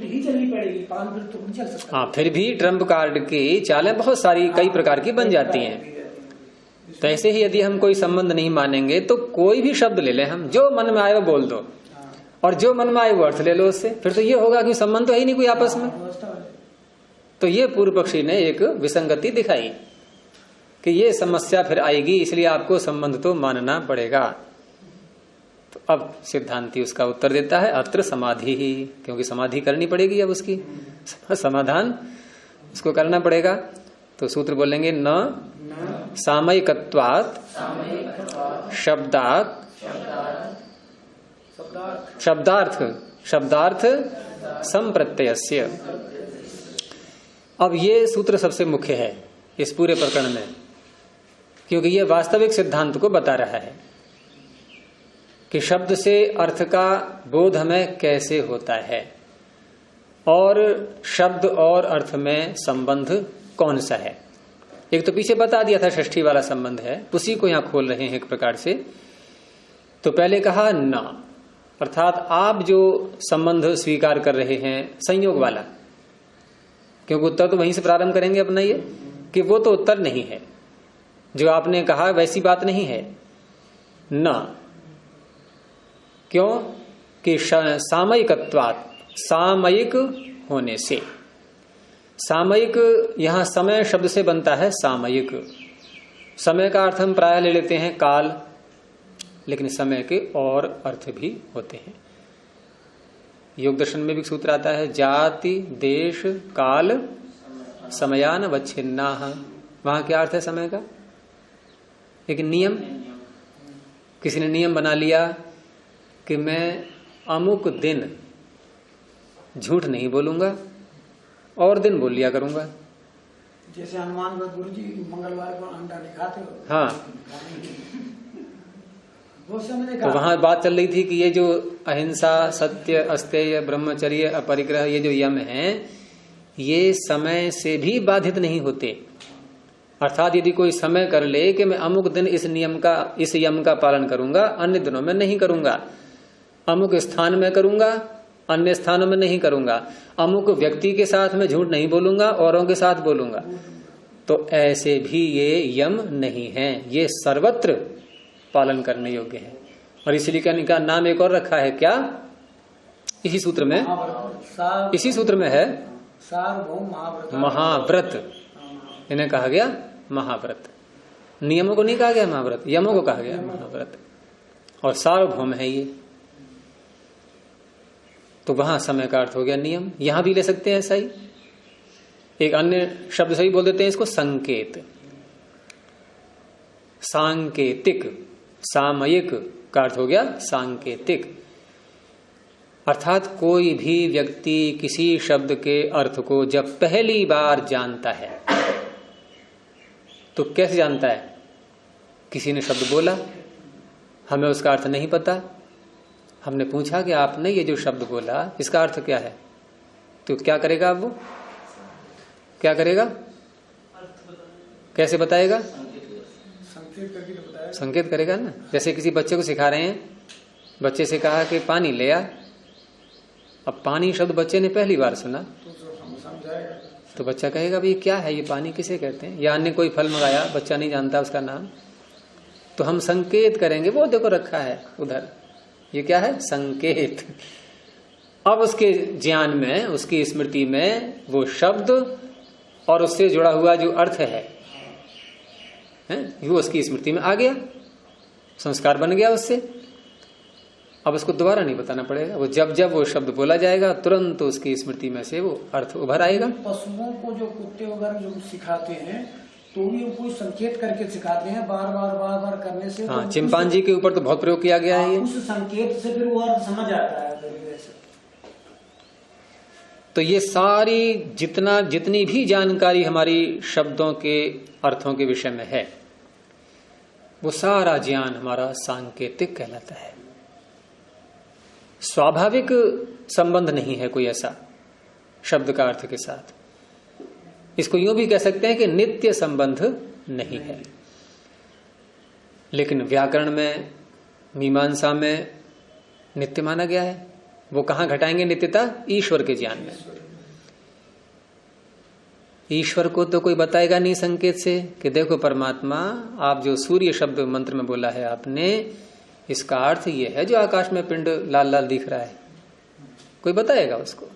ही चलनी पड़ेगी, पान फिर ट्रुप नहीं चल सकता। हाँ, फिर भी ट्रम्प कार्ड की चालें बहुत सारी कई प्रकार की बन जाती हैं। तो ऐसे ही यदि हम कोई संबंध नहीं मानेंगे तो कोई भी शब्द ले लें, हम जो मन में आए वो बोल दो, और जो मन में आए वो अर्थ ले लो उससे, फिर तो ये होगा कि संबंध तो है ही नहीं कोई आपस में। तो ये पूर्व पक्षी ने एक विसंगति दिखाई कि ये समस्या फिर आएगी, इसलिए आपको संबंध तो मानना पड़ेगा। तो अब सिद्धांती उसका उत्तर देता है अत्र समाधि ही, क्योंकि समाधि करनी पड़ेगी, अब उसकी समाधान उसको करना पड़ेगा। तो सूत्र बोलेंगे न सामयिकत्वात् शब्दार्थ संप्रत्ययस्य। अब ये सूत्र सबसे मुख्य है इस पूरे प्रकरण में, क्योंकि ये वास्तविक सिद्धांत को बता रहा है कि शब्द से अर्थ का बोध हमें कैसे होता है और शब्द और अर्थ में संबंध कौन सा है। एक तो पीछे बता दिया था षष्ठी वाला संबंध है, उसी को यहां खोल रहे हैं एक प्रकार से। तो पहले कहा न, अर्थात आप जो संबंध स्वीकार कर रहे हैं संयोग वाला, क्योंकि उत्तर तो वहीं से प्रारंभ करेंगे अपना ये कि वो तो उत्तर नहीं है, जो आपने कहा वैसी बात नहीं है। न क्यों कि सामयिकत्वात्, सामयिक होने से। सामयिक यहां समय शब्द से बनता है सामयिक। समय का अर्थ हम प्रायः ले लेते हैं काल, लेकिन समय के और अर्थ भी होते हैं। योग दर्शन में भी सूत्र आता है जाति देश काल समयान वच्छिन्नाः। वहां क्या अर्थ है समय का? एक नियम। किसी ने नियम बना लिया कि मैं अमुक दिन झूठ नहीं बोलूंगा और दिन बोल लिया करूंगा। जैसे हनुमान गुरु जी मंगलवार को अंडा नहीं खाते हो। हाँ, वो समय तो वहां बात चल रही थी कि ये जो अहिंसा सत्य अस्तेय ब्रह्मचर्य अपरिग्रह ये जो यम हैं, ये समय से भी बाधित नहीं होते। अर्थात यदि कोई समय कर ले कि मैं अमुक दिन इस यम का पालन करूंगा, अन्य दिनों में नहीं करूंगा, अमुक स्थान में करूंगा, अन्य स्थानों में नहीं करूंगा, अमुक व्यक्ति के साथ में झूठ नहीं बोलूंगा, औरों के साथ बोलूंगा, तो ऐसे भी ये यम नहीं है, ये सर्वत्र पालन करने योग्य है। और इसलिए कहने का नाम एक और रखा है क्या? इसी सूत्र में है सार्वभौम महाव्रत। इन्हें कहा गया महाव्रत। नियमों को नहीं कहा गया महाव्रत, यमों को कहा गया महाव्रत। और सार्वभौम है ये, तो वहां समय का अर्थ हो गया नियम। यहां भी ले सकते हैं ऐसा ही। एक अन्य शब्द से ही बोल देते हैं इसको संकेत, सांकेतिक। सामयिक का अर्थ हो गया सांकेतिक। अर्थात कोई भी व्यक्ति किसी शब्द के अर्थ को जब पहली बार जानता है तो कैसे जानता है? किसी ने शब्द बोला, हमें उसका अर्थ नहीं पता, हमने पूछा कि आपने ये जो शब्द बोला इसका अर्थ क्या है, तो क्या करेगा? अब वो क्या करेगा? कैसे बताएगा? संकेत करेगा ना। जैसे किसी बच्चे को सिखा रहे हैं, बच्चे से कहा कि पानी ले आ। अब पानी शब्द बच्चे ने पहली बार सुना तो बच्चा कहेगा भाई क्या है ये, पानी किसे कहते हैं? या अन्य कोई फल मंगाया, बच्चा नहीं जानता उसका नाम, तो हम संकेत करेंगे, वो देखो रखा है उधर, ये क्या है? संकेत। अब उसके ज्ञान में, उसकी स्मृति में वो शब्द और उससे जुड़ा हुआ जो अर्थ है वो उसकी स्मृति में आ गया, संस्कार बन गया उससे। अब उसको दोबारा नहीं बताना पड़ेगा, वो जब जब वो शब्द बोला जाएगा तुरंत तो उसकी स्मृति में से वो अर्थ उभर आएगा। पशुओं को जो कुत्ते वगैरह जो सिखाते हैं तो भी कोई संकेत करके सिखाते हैं, बार बार करने से। हाँ, चिंपांजी के ऊपर तो बहुत प्रयोग किया गया है ये। उस संकेत से फिर वो अर्थ समझ आता है। तो ये सारी जितनी भी जानकारी हमारी शब्दों के अर्थों के विषय में है, वो सारा ज्ञान हमारा सांकेतिक कहलाता है। स्वाभाविक संबंध नहीं है कोई ऐसा शब्द का अर्थ के साथ। इसको यूं भी कह सकते हैं कि नित्य संबंध नहीं है। लेकिन व्याकरण में, मीमांसा में नित्य माना गया है। वो कहां घटाएंगे नित्यता? ईश्वर के ज्ञान में। ईश्वर को तो कोई बताएगा नहीं संकेत से कि देखो परमात्मा, आप जो सूर्य शब्द मंत्र में बोला है आपने, इसका अर्थ ये है जो आकाश में पिंड लाल लाल दिख रहा है। कोई बताएगा उसको?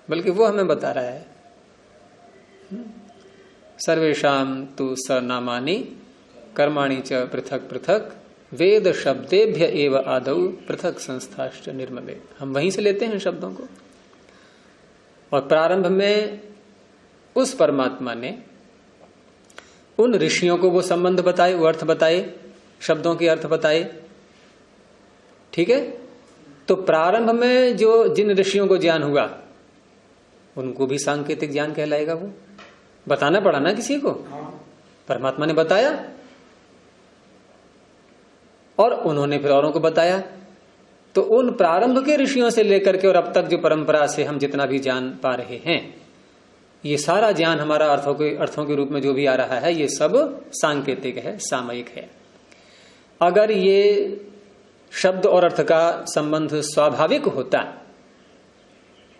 बल्कि वो हमें बता रहा है। सर्वेषाम तु सनामानि कर्माणि च पृथक पृथक वेद शब्देभ्य एव आदौ पृथक संस्थाश्च निर्मले। हम वहीं से लेते हैं शब्दों को। और प्रारंभ में उस परमात्मा ने उन ऋषियों को वो संबंध बताए, वो अर्थ बताए, शब्दों के अर्थ बताए। ठीक है? तो प्रारंभ में जो जिन ऋषियों को ज्ञान हुआ उनको भी सांकेतिक ज्ञान कहलाएगा। वो बताना पड़ा ना किसी को, परमात्मा ने बताया और उन्होंने फिर औरों को बताया। तो उन प्रारंभ के ऋषियों से लेकर के और अब तक जो परंपरा से हम जितना भी जान पा रहे हैं, ये सारा ज्ञान हमारा अर्थों के रूप में जो भी आ रहा है, ये सब सांकेतिक है, सामयिक है। अगर ये शब्द और अर्थ का संबंध स्वाभाविक होता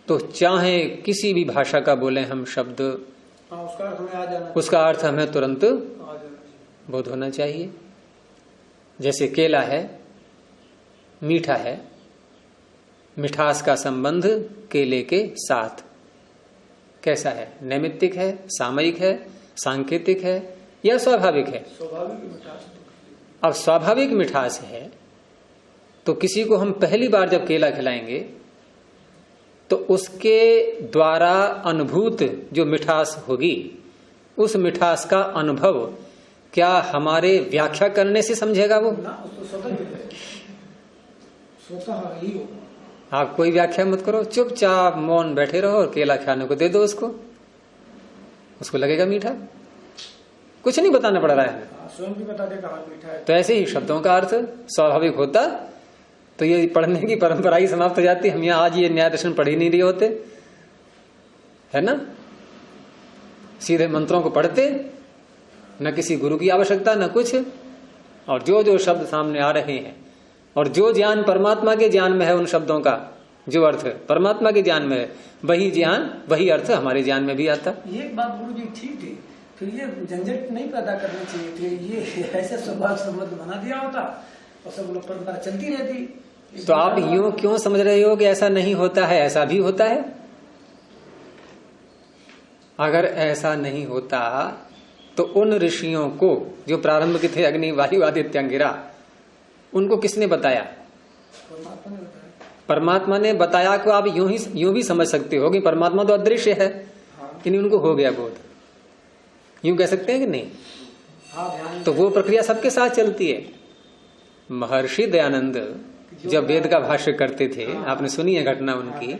तो चाहे किसी भी भाषा का बोले हम शब्द, उसका अर्थ हमें तुरंत बोध होना चाहिए। जैसे केला है, मीठा है, मिठास का संबंध केले के साथ कैसा है? नैमित्तिक है, सामयिक है, सांकेतिक है या स्वाभाविक है? अब स्वाभाविक मिठास है तो किसी को हम पहली बार जब केला खिलाएंगे तो उसके द्वारा अनुभूत जो मिठास होगी, उस मिठास का अनुभव क्या हमारे व्याख्या करने से समझेगा वो? आप कोई व्याख्या मत करो, चुपचाप मौन बैठे रहो और केला खाने को दे दो उसको लगेगा मीठा। कुछ नहीं बताना पड़ रहा है, स्वयं भी बता देगा मीठा है। तो ऐसे ही शब्दों का अर्थ स्वाभाविक होता तो ये पढ़ने की परंपरा ही समाप्त हो जाती। हम यहाँ आज ये न्याय दर्शन पढ़ ही नहीं रहे होते, है ना? सीधे मंत्रों को पढ़ते, न किसी गुरु की आवश्यकता न कुछ, और जो जो शब्द सामने आ रहे हैं और जो ज्ञान परमात्मा के ज्ञान में है, उन शब्दों का जो अर्थ परमात्मा के ज्ञान में है, वही ज्ञान वही अर्थ हमारे ज्ञान में भी आता। ये बात गुरु जी ठीक थी, फिर ये झंझट नहीं पैदा करनी चाहिए थी। ये ऐसे स्वभाव संबंध बना दिया होता और सब लोग परंपरा चलती रहती। तो आप यूं क्यों समझ रहे हो कि ऐसा नहीं होता है? ऐसा भी होता है। अगर ऐसा नहीं होता तो उन ऋषियों को जो प्रारंभ के थे, अग्नि वायु आदित्य अंगिरा, उनको किसने बताया? परमात्मा ने बताया। को आप यूं भी समझ सकते हो कि परमात्मा तो अदृश्य है, लेकिन उनको हो गया बोध, यूं कह सकते हैं कि नहीं? तो वो प्रक्रिया सबके साथ चलती है। महर्षि दयानंद जब वेद का भाष्य करते थे, आपने सुनी है घटना उनकी,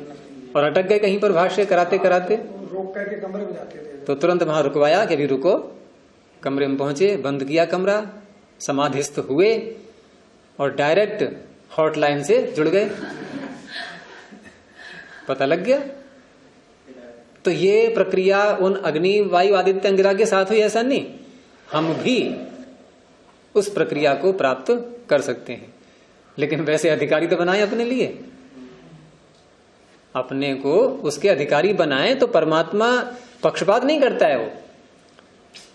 और अटक गए कहीं पर भाष्य कराते कराते, रोक करके कमरे में जाते थे। तो तुरंत वहां रुकवाया कि अभी रुको। कमरे में पहुंचे, बंद किया कमरा, समाधिस्थ हुए और डायरेक्ट हॉटलाइन से जुड़ गए। पता लग गया। तो ये प्रक्रिया उन अग्नि वायु आदित्य अंगिरा के साथ हुई, ऐसा नहीं। हम भी उस प्रक्रिया को प्राप्त कर सकते हैं, लेकिन वैसे अधिकारी तो बनाए अपने लिए, अपने को उसके अधिकारी बनाए। तो परमात्मा पक्षपात नहीं करता है वो।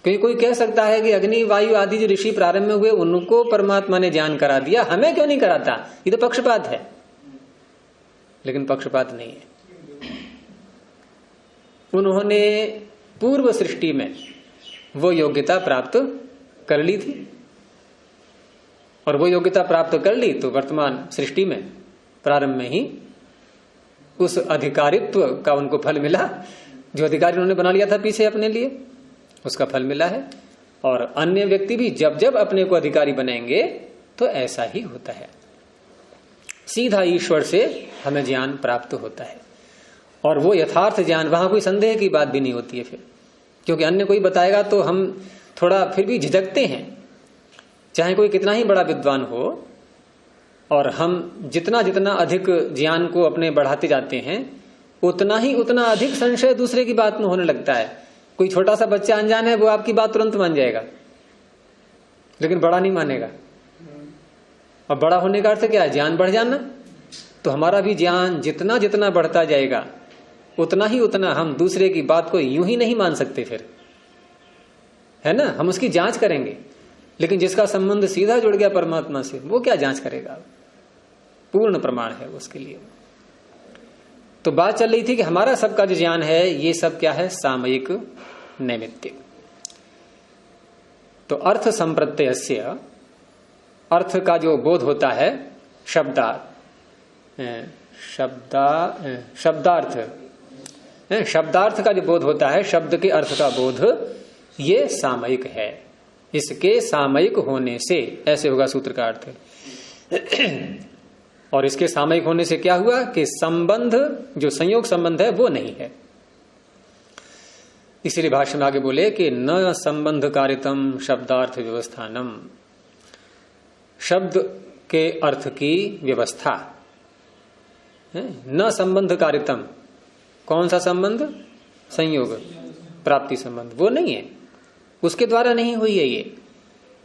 क्योंकि कोई कह सकता है कि अग्नि वायु आदि जो ऋषि प्रारंभ में हुए उनको परमात्मा ने ज्ञान करा दिया, हमें क्यों नहीं कराता? ये तो पक्षपात है। लेकिन पक्षपात नहीं है। उन्होंने पूर्व सृष्टि में वो योग्यता प्राप्त कर ली थी, और वो योग्यता प्राप्त कर ली तो वर्तमान सृष्टि में प्रारंभ में ही उस अधिकारित्व का उनको फल मिला। जो अधिकारी उन्होंने बना लिया था पीछे अपने लिए, उसका फल मिला है। और अन्य व्यक्ति भी जब जब अपने को अधिकारी बनेंगे तो ऐसा ही होता है। सीधा ईश्वर से हमें ज्ञान प्राप्त होता है, और वो यथार्थ ज्ञान, वहां कोई संदेह की बात भी नहीं होती है फिर। क्योंकि अन्य कोई बताएगा तो हम थोड़ा फिर भी झिझकते हैं, चाहे कोई कितना ही बड़ा विद्वान हो और हम जितना जितना अधिक ज्ञान को अपने बढ़ाते जाते हैं उतना ही उतना अधिक संशय दूसरे की बात में होने लगता है। कोई छोटा सा बच्चा अनजान है, वो आपकी बात तुरंत मान जाएगा, लेकिन बड़ा नहीं मानेगा। और बड़ा होने का अर्थ क्या है? ज्ञान बढ़ जाना। तो हमारा भी ज्ञान जितना जितना बढ़ता जाएगा उतना ही उतना हम दूसरे की बात को यूं ही नहीं मान सकते फिर, है ना। हम उसकी जांच करेंगे, लेकिन जिसका संबंध सीधा जुड़ गया परमात्मा से, वो क्या जांच करेगा? पूर्ण प्रमाण है उसके लिए। तो बात चल रही थी कि हमारा सबका जो ज्ञान है ये सब क्या है? सामयिक नैमित्तिक। तो अर्थ संप्रत्ययस्य, अर्थ का जो बोध होता है शब्दार्थ का जो बोध होता है, शब्द के अर्थ का बोध, ये सामयिक है। इसके सामयिक होने से, ऐसे होगा सूत्र का अर्थ। और इसके सामयिक होने से क्या हुआ कि संबंध, जो संयोग संबंध है, वो नहीं है। इसीलिए भाष्य में आगे बोले कि न संबंध कारितम शब्दार्थ व्यवस्थानम, शब्द के अर्थ की व्यवस्था, न संबंध कारितम। कौन सा संबंध? संयोग, प्राप्ति संबंध, वो नहीं है, उसके द्वारा नहीं हुई है ये।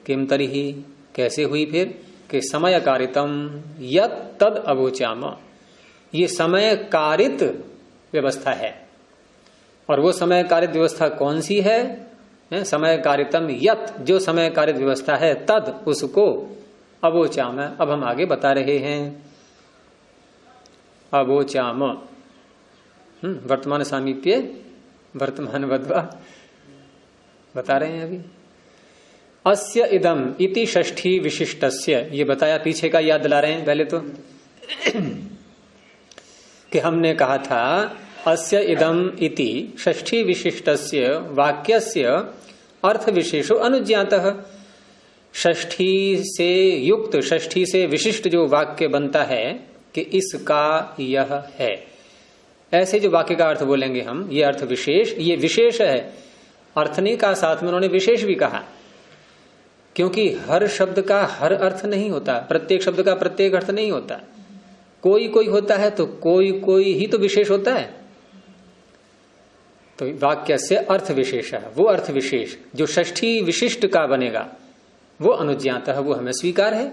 किम तरिहि, कैसे हुई फिर? कि समय कारितम यत् तद अवोचाम, ये समय कारित व्यवस्था है। और वो समय कारित व्यवस्था कौन सी है? समय कारितम यत्, जो समय कारित व्यवस्था है, तद, उसको, अवोचाम, अब हम आगे बता रहे हैं। अवोचाम, वर्तमान सामीप्य, वर्तमान वद्वा बता रहे हैं अभी। अस्य इदम इति षष्ठी विशिष्टस्य, ये बताया, पीछे का याद दिला रहे हैं पहले तो कि हमने कहा था अस्य इदम इति षष्ठी विशिष्टस्य वाक्यस्य अर्थ विशेषो अनुज्ञातः। षष्ठी से युक्त, षष्ठी से विशिष्ट जो वाक्य बनता है कि इसका यह है, ऐसे जो वाक्य का अर्थ बोलेंगे हम, ये अर्थ विशेष, ये विशेष है। अर्थ नहीं कहा, साथ में उन्होंने विशेष भी कहा, क्योंकि हर शब्द का हर अर्थ नहीं होता, प्रत्येक शब्द का प्रत्येक अर्थ नहीं होता, कोई कोई होता है, तो कोई कोई ही तो विशेष होता है। तो वाक्य से अर्थ विशेष है, वो अर्थ विशेष जो षष्ठी विशिष्ट का बनेगा, वो अनुज्ञात है, वो हमें स्वीकार है।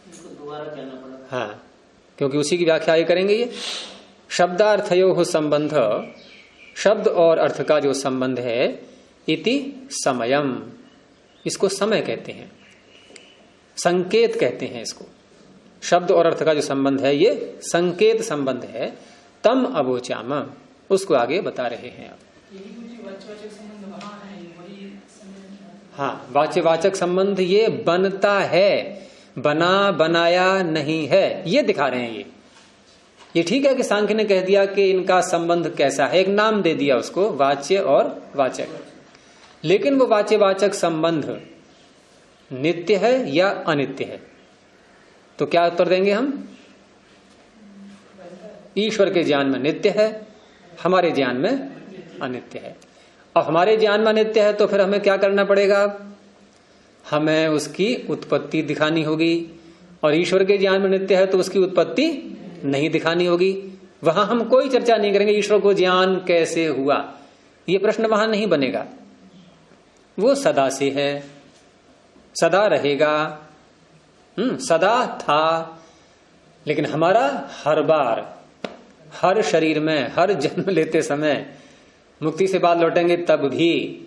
दोबारा कहना पड़ा। हाँ, क्योंकि उसी की व्याख्या आगे करेंगे। ये शब्दार्थयो संबंध, शब्द और अर्थ का जो संबंध है, इति समयम, इसको समय कहते हैं, संकेत कहते हैं इसको। शब्द और अर्थ का जो संबंध है ये संकेत संबंध है। तम अवोचाम, उसको आगे बता रहे हैं आप। हाँ, वाच्यवाचक संबंध ये बनता है, बना बनाया नहीं है, ये दिखा रहे हैं। ये ठीक है कि सांख्य ने कह दिया कि इनका संबंध कैसा है, एक नाम दे दिया उसको, वाच्य और वाचक, लेकिन वो वाच्यवाचक संबंध नित्य है या अनित्य है? तो क्या उत्तर देंगे हम? ईश्वर के ज्ञान में नित्य है, हमारे ज्ञान में अनित्य है। और हमारे ज्ञान में नित्य है तो फिर हमें क्या करना पड़ेगा? हमें उसकी उत्पत्ति दिखानी होगी, और ईश्वर के ज्ञान में नित्य है तो उसकी उत्पत्ति नहीं दिखानी होगी। वहां हम कोई चर्चा नहीं करेंगे ईश्वर को ज्ञान कैसे हुआ, ये प्रश्न वहां नहीं बनेगा। वो सदा से है, सदा रहेगा, सदा था। लेकिन हमारा हर बार, हर शरीर में, हर जन्म लेते समय, मुक्ति से बाद लौटेंगे तब भी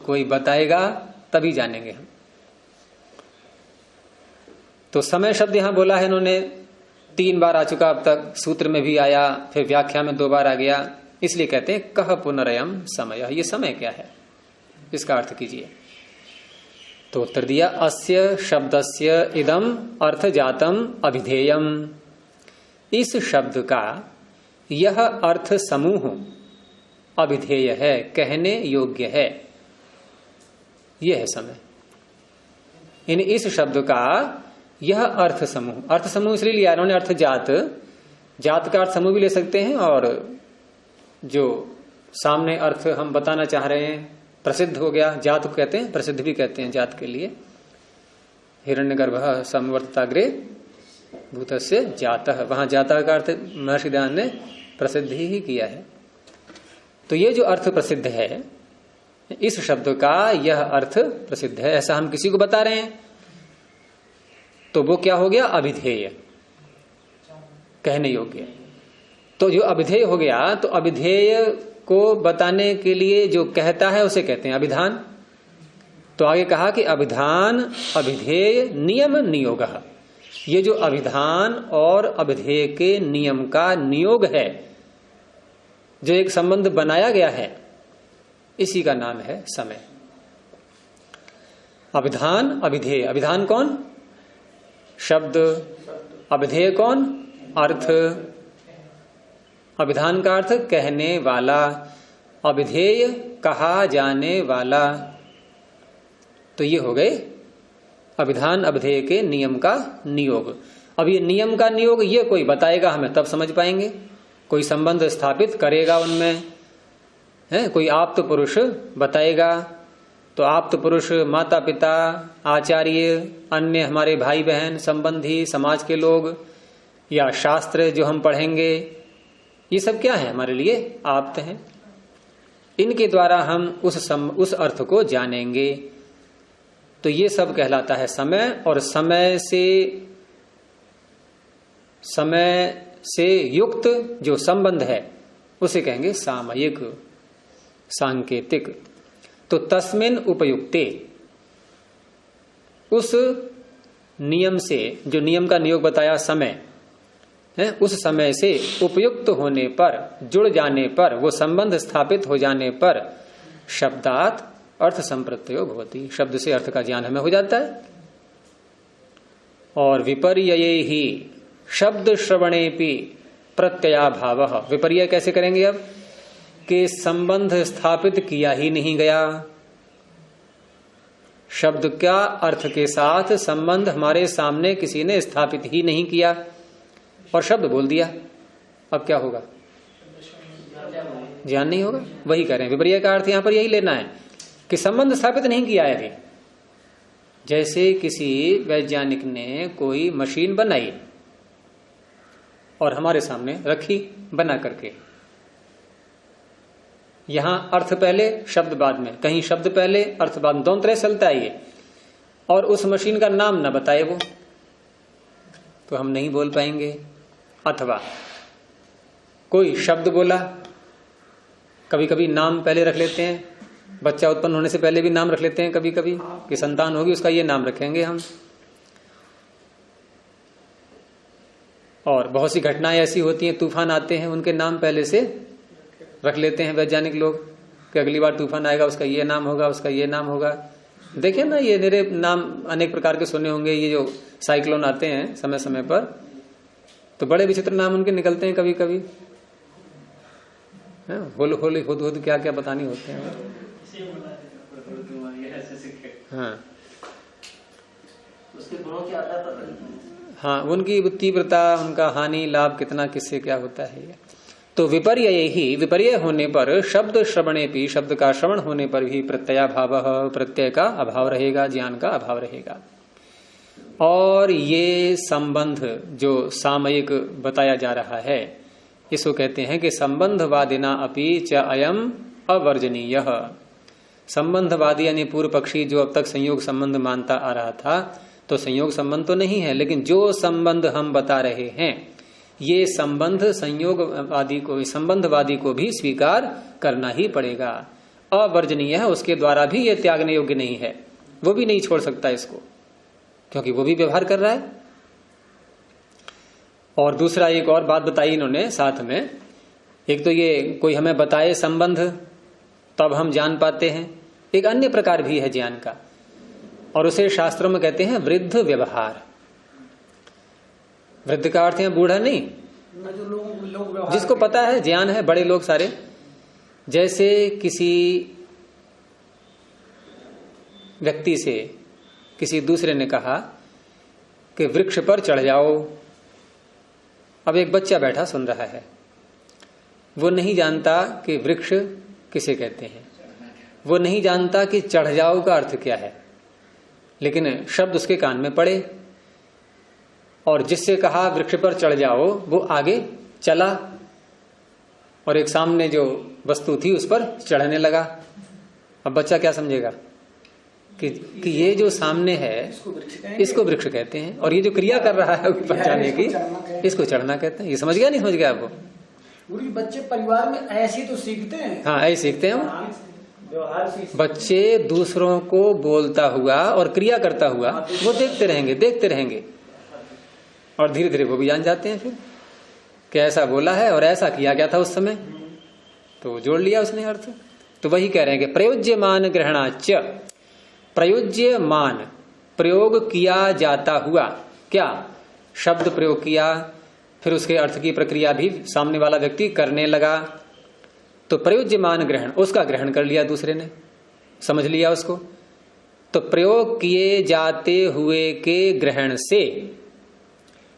कोई बताएगा, तभी जानेंगे हम। तो समय शब्द यहां बोला है इन्होंने, 3 बार आ चुका अब तक, सूत्र में भी आया, फिर व्याख्या में 2 बार आ गया, इसलिए कहते हैं कह पुनरयम समय। ये समय क्या है, इसका अर्थ कीजिए। तो उत्तर दिया, अस्य शब्दस्य इदम अर्थ जातम अभिधेयम, इस शब्द का यह अर्थ समूह अभिधेय है, कहने योग्य है, यह है समय। इन इस शब्द का यह अर्थ समूह, अर्थ समूह इसलिए लिया इन्होंने, अर्थ जात, जात का अर्थ समूह भी ले सकते हैं, और जो सामने अर्थ हम बताना चाह रहे हैं प्रसिद्ध हो गया, जात को कहते हैं, प्रसिद्ध भी कहते हैं जात के लिए। हिरण्यगर्भः संवर्तताग्रे भूतस्य जातः, वहां जातः का अर्थ महर्षि दयानंद ने प्रसिद्ध ही किया है। तो ये जो अर्थ प्रसिद्ध है, इस शब्द का यह अर्थ प्रसिद्ध है, ऐसा हम किसी को बता रहे हैं तो वो क्या हो गया? अभिधेय, कहने योग्य। तो जो अभिधेय हो गया, तो अभिधेय को बताने के लिए जो कहता है उसे कहते हैं अभिधान। तो आगे कहा कि अभिधान अभिधेय नियम नियोगः, ये जो अभिधान और अभिधेय के नियम का नियोग है, जो एक संबंध बनाया गया है, इसी का नाम है समय। अभिधान अभिधेय, अभिधान कौन? शब्द। अभिधेय कौन? अर्थ। अभिधान का अर्थ कहने वाला, अभिधेय कहा जाने वाला। तो ये हो गए अभिधान अभिधेय के नियम का नियोग। अब ये नियम का नियोग ये कोई बताएगा हमें, तब समझ पाएंगे। कोई संबंध स्थापित करेगा उनमें, है कोई आप्त पुरुष बताएगा, तो आप्त पुरुष माता पिता, आचार्य, अन्य हमारे भाई बहन, संबंधी, समाज के लोग, या शास्त्र जो हम पढ़ेंगे, ये सब क्या है? हमारे लिए आप्त हैं। इनके द्वारा हम उस अर्थ को जानेंगे। तो ये सब कहलाता है समय। और समय से युक्त जो संबंध है उसे कहेंगे सामयिक, सांकेतिक। तो तस्मिन उपयुक्ते, उस नियम से, जो नियम का नियोग बताया समय है, उस समय से उपयुक्त होने पर, जुड़ जाने पर, वो संबंध स्थापित हो जाने पर शब्दात अर्थ संप्रत्यय भवति, शब्द से अर्थ का ज्ञान हमें हो जाता है। और विपर्यये ही शब्द श्रवणेपि प्रत्ययाभावः, विपर्यय कैसे करेंगे अब? कि संबंध स्थापित किया ही नहीं गया, शब्द का अर्थ के साथ संबंध हमारे सामने किसी ने स्थापित ही नहीं किया और शब्द बोल दिया। अब क्या होगा? ज्ञान नहीं होगा। वही करें, विपर्यय का अर्थ यहां पर यही लेना है कि संबंध स्थापित नहीं किया है। जैसे किसी वैज्ञानिक ने कोई मशीन बनाई और हमारे सामने रखी बना करके, यहां अर्थ पहले शब्द बाद में, कहीं शब्द पहले अर्थ बाद में, दोनों तरह चलता है ये। और उस मशीन का नाम ना बताए वो, तो हम नहीं बोल पाएंगे। अथवा कोई शब्द बोला, कभी कभी नाम पहले रख लेते हैं, बच्चा उत्पन्न होने से पहले भी नाम रख लेते हैं कभी कभी, कि संतान होगी उसका ये नाम रखेंगे हम। और बहुत सी घटनाएं ऐसी होती हैं, तूफान आते हैं, उनके नाम पहले से रख लेते हैं वैज्ञानिक लोग कि अगली बार तूफान आएगा उसका ये नाम होगा, उसका ये नाम होगा। देखिए ना, ये मेरे नाम अनेक प्रकार के सुने होंगे। ये जो साइक्लोन आते हैं समय समय पर, तो बड़े विचित्र नाम उनके निकलते हैं कभी कभी। होल होली हुद हुद क्या क्या बतानी होते हैं। हाँ, उसके गुणों के आधार पर, हाँ, उनकी तीव्रता, उनका हानि लाभ कितना किससे क्या होता है। तो विपर्यय ही, विपर्यय होने पर शब्द श्रवणे भी, शब्द का श्रवण होने पर भी प्रत्ययाभाव, प्रत्यय का अभाव रहेगा, ज्ञान का अभाव रहेगा। और ये संबंध जो सामयिक बताया जा रहा है, इसको कहते हैं कि संबंधवादिना अपि च अयम अवर्जनीय। संबंधवादी यानी पूर्व पक्षी जो अब तक संयोग संबंध मानता आ रहा था, तो संयोग संबंध तो नहीं है, लेकिन जो संबंध हम बता रहे हैं, ये संबंध संयोगवादी को, संबंधवादी को भी स्वीकार करना ही पड़ेगा। अवर्जनीय है, उसके द्वारा भी ये त्यागने योग्य नहीं है, वो भी नहीं छोड़ सकता इसको, क्योंकि वो भी व्यवहार कर रहा है। और दूसरा एक और बात बताई इन्होंने साथ में, एक तो ये कोई हमें बताए संबंध तब हम जान पाते हैं, एक अन्य प्रकार भी है ज्ञान का, और उसे शास्त्रों में कहते हैं वृद्ध व्यवहार। वृद्ध का अर्थ है बूढ़ा नहीं, जो लोग जिसको पता है, ज्ञान है, बड़े लोग सारे। जैसे किसी व्यक्ति से किसी दूसरे ने कहा कि वृक्ष पर चढ़ जाओ। अब एक बच्चा बैठा सुन रहा है, वो नहीं जानता कि वृक्ष किसे कहते हैं, वो नहीं जानता कि चढ़ जाओ का अर्थ क्या है। लेकिन शब्द उसके कान में पड़े और जिससे कहा वृक्ष पर चढ़ जाओ वो आगे चला और एक सामने जो वस्तु थी उस पर चढ़ने लगा। अब बच्चा क्या समझेगा कि ये जो सामने है इसको वृक्ष कहते हैं और ये जो क्रिया कर रहा है पहुंचाने की इसको चढ़ना कहते हैं। ये समझ गया नहीं समझ गया आपको? बच्चे परिवार में ऐसे तो सीखते हैं। हाँ ऐसे सीखते हैं बच्चे, दूसरों को बोलता हुआ और क्रिया करता हुआ वो देखते रहेंगे और धीरे धीरे वो भी जान जाते हैं फिर कि ऐसा बोला है और ऐसा किया गया था उस समय, तो जोड़ लिया उसने अर्थ। तो वही कह रहे हैं कि प्रयोज्यमान ग्रहणाच, प्रयोज्यमान प्रयोग किया जाता हुआ, क्या शब्द प्रयोग किया फिर उसके अर्थ की प्रक्रिया भी सामने वाला व्यक्ति करने लगा, तो प्रयोज्यमान ग्रहण, उसका ग्रहण कर लिया दूसरे ने, समझ लिया उसको। तो प्रयोग किए जाते हुए के ग्रहण से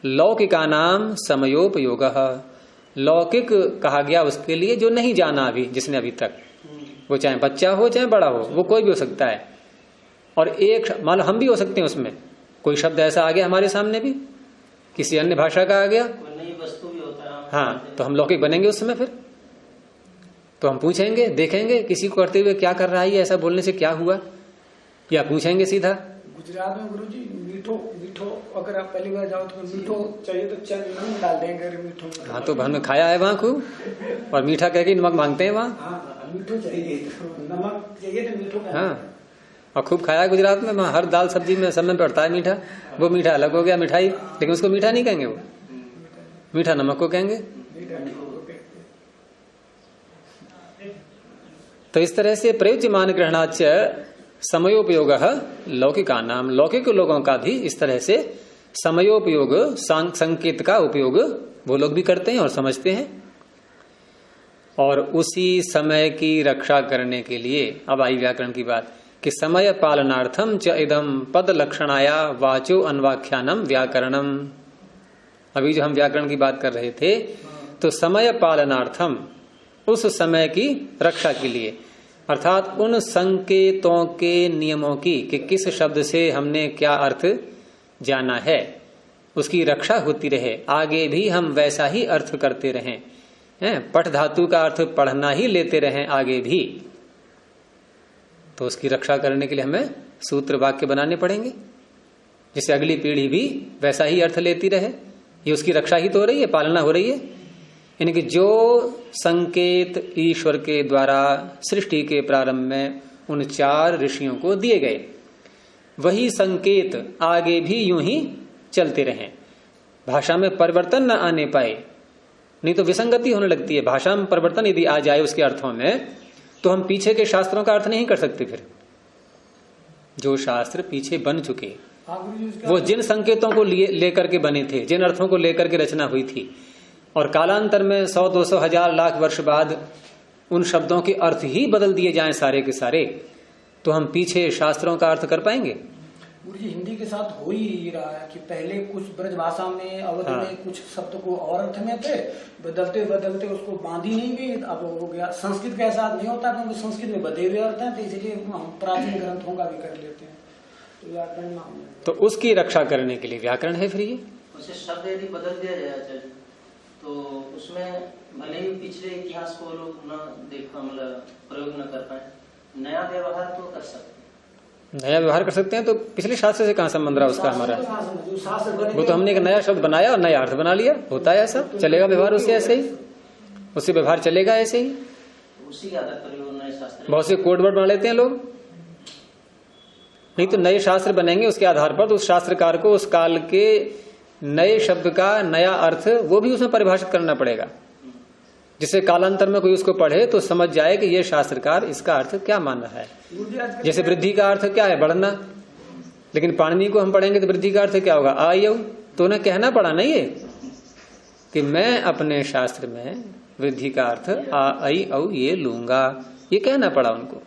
लौकिका नाम समयोपयोग, लौकिक कहा गया उसके लिए जो नहीं जाना अभी, जिसने अभी तक, वो चाहे बच्चा हो चाहे बड़ा हो, वो कोई भी हो सकता है। और एक मान लो हम भी हो सकते हैं, उसमें कोई शब्द ऐसा आ गया हमारे सामने भी, किसी अन्य भाषा का आ गया, कोई नई वस्तु भी होता है। हाँ, तो हम लौकिक बनेंगे उस समय। फिर तो हम पूछेंगे, देखेंगे किसी को करते हुए क्या कर रहा है, ऐसा बोलने से क्या हुआ, या पूछेंगे सीधा। गुजरात में गुरुजी मीठो अगर आप पहली बार जाओ तो मीठो चाहिए तो चल नमक डाल देंगे मीठो। हाँ, तो हमने खाया है वहाँ खूब, और मीठा कह के नमक मांगते हैं वहाँ। हाँ, मीठो चाहिए, नमक चाहिए तो मीठो। हाँ, और खूब खाया गुजरात में, वहाँ हर दाल सब्जी में सब में पड़ता है मीठा। वो मीठा अलग हो गया मिठाई, लेकिन उसको मीठा नहीं कहेंगे, वो मीठा नमक को कहेंगे। तो इस तरह से प्रयोज्यमान ग्रहणाच समयोपयोग लौकिका नाम, लौकिक लोगों का भी इस तरह से समयोपयोग, संकेत का उपयोग वो लोग भी करते हैं और समझते हैं। और उसी समय की रक्षा करने के लिए अब आई व्याकरण की बात कि समय पालनार्थम च इदम पद लक्षणाया वाचो अन्वाख्यानम व्याकरणम। अभी जो हम व्याकरण की बात कर रहे थे, तो समय पालनार्थम, उस समय की रक्षा के लिए, अर्थात उन संकेतों के नियमों की कि किस शब्द से हमने क्या अर्थ जाना है, उसकी रक्षा होती रहे, आगे भी हम वैसा ही अर्थ करते रहें, पठ धातु का अर्थ पढ़ना ही लेते रहें आगे भी। तो उसकी रक्षा करने के लिए हमें सूत्र वाक्य बनाने पड़ेंगे, जिससे अगली पीढ़ी भी वैसा ही अर्थ लेती रहे। ये उसकी रक्षा ही तो हो रही है, पालना हो रही है। यानी कि जो संकेत ईश्वर के द्वारा सृष्टि के प्रारंभ में उन 4 ऋषियों को दिए गए, वही संकेत आगे भी यूं ही चलते रहें, भाषा में परिवर्तन न आने पाए, नहीं तो विसंगति होने लगती है। भाषा में परिवर्तन यदि आ जाए उसके अर्थों में, तो हम पीछे के शास्त्रों का अर्थ नहीं कर सकते। फिर जो शास्त्र पीछे बन चुके, वो जिन संकेतों को लेकर के बने थे, जिन अर्थों को लेकर के रचना हुई थी, और कालांतर में 100, 200, 1000, लाख वर्ष बाद उन शब्दों के अर्थ ही बदल दिए जाएं सारे के सारे, तो हम पीछे शास्त्रों का अर्थ कर पाएंगे? गुरुजी, हिंदी के साथ हो ही रहा है कि पहले कुछ ब्रज भाषा में, अवध में कुछ शब्द को और अर्थ में थे, बदलते बदलते उसको बांधी नहीं गई, अब हो गया। संस्कृत के साथ नहीं होता, क्योंकि संस्कृत में बदले हुए अर्थ हैं, तो इसलिए हम प्राचीन ग्रंथों का भी कर लेते हैं। तो व्याकरण, तो उसकी रक्षा करने के लिए व्याकरण है। फिर ये उसे शब्द यदि बदल दिया जाए तो उसमें भले ही पिछले इतिहास को लोग न देखा, मतलब प्रयोग न कर पाए, नया व्यवहार तो कर सकते हैं। नया व्यवहार कर सकते हैं, तो पिछले शास्त्र से कहाँ संबंध रहा उसका हमारा? वो तो हमने एक नया शब्द बनाया और नया अर्थ बना लिया, होता है ऐसा, चलेगा व्यवहार उससे ऐसे ही, उससे व्यवहार चलेगा ऐसे ही। उसी के आधार पर नए शास्त्र, बहुत से कोड वर्ड बना लेते हैं लोग, नहीं तो नए शास्त्र बनेंगे उसके आधार पर, तो उस शास्त्रकार को उस काल के नए शब्द का नया अर्थ वो भी उसमें परिभाषित करना पड़ेगा, जिससे कालांतर में कोई उसको पढ़े तो समझ जाए कि ये शास्त्रकार इसका अर्थ क्या मान रहा है। जैसे वृद्धि का अर्थ क्या है? बढ़ना। लेकिन पाणिनि को हम पढ़ेंगे तो वृद्धि का अर्थ क्या होगा? आयु। तो उन्हें कहना पड़ा ना ये कि मैं अपने शास्त्र में वृद्धि का अर्थ आ आई औ ये लूंगा, ये कहना पड़ा उनको।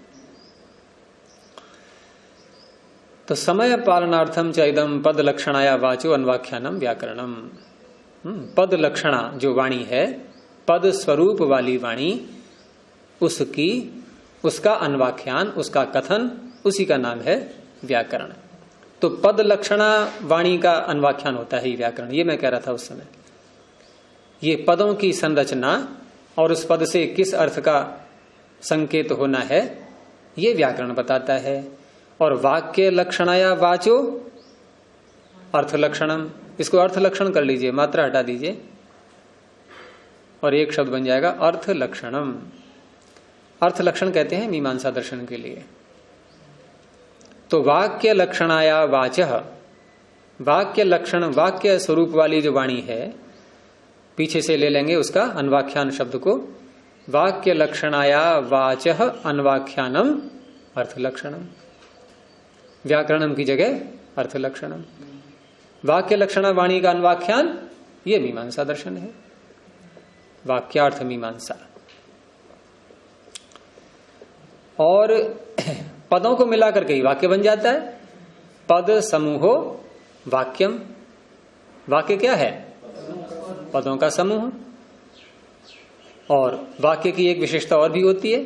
तो समय पालनार्थम च इदम पद लक्षणाया वाचो अन्वाख्यानम व्याकरणम। पद लक्षणा जो वाणी है, पद स्वरूप वाली वाणी, उसका अन्वाख्यान, उसका कथन, उसी का नाम है व्याकरण। तो पद लक्षणा वाणी का अन्वाख्यान होता है ये व्याकरण। ये मैं कह रहा था उस समय, ये पदों की संरचना और उस पद से किस अर्थ का संकेत होना है ये व्याकरण बताता है। और वाक्य लक्षणाया वाचो अर्थ लक्षणम, इसको अर्थ लक्षण कर लीजिए, मात्रा हटा दीजिए और एक शब्द बन जाएगा अर्थ लक्षणम। अर्थ लक्षण कहते हैं मीमांसा दर्शन के लिए। तो वाक्य लक्षणाया वाचः, वाक्य लक्षण वाक्य स्वरूप वाली जो वाणी है, पीछे से ले लेंगे उसका अन्वाख्यान शब्द को, वाक्य लक्षणाया वाचः अन्वाख्यानम अर्थ लक्षणम। व्याकरणम की जगह अर्थ लक्षणम। वाक्य लक्षणा वाणी का अन्वाख्यान ये मीमांसा दर्शन है, वाक्यार्थ मीमांसा। और पदों को मिलाकर के ही वाक्य बन जाता है। पद समूहो वाक्यम, वाक्य क्या है? पदों का समूह। और वाक्य की एक विशेषता और भी होती है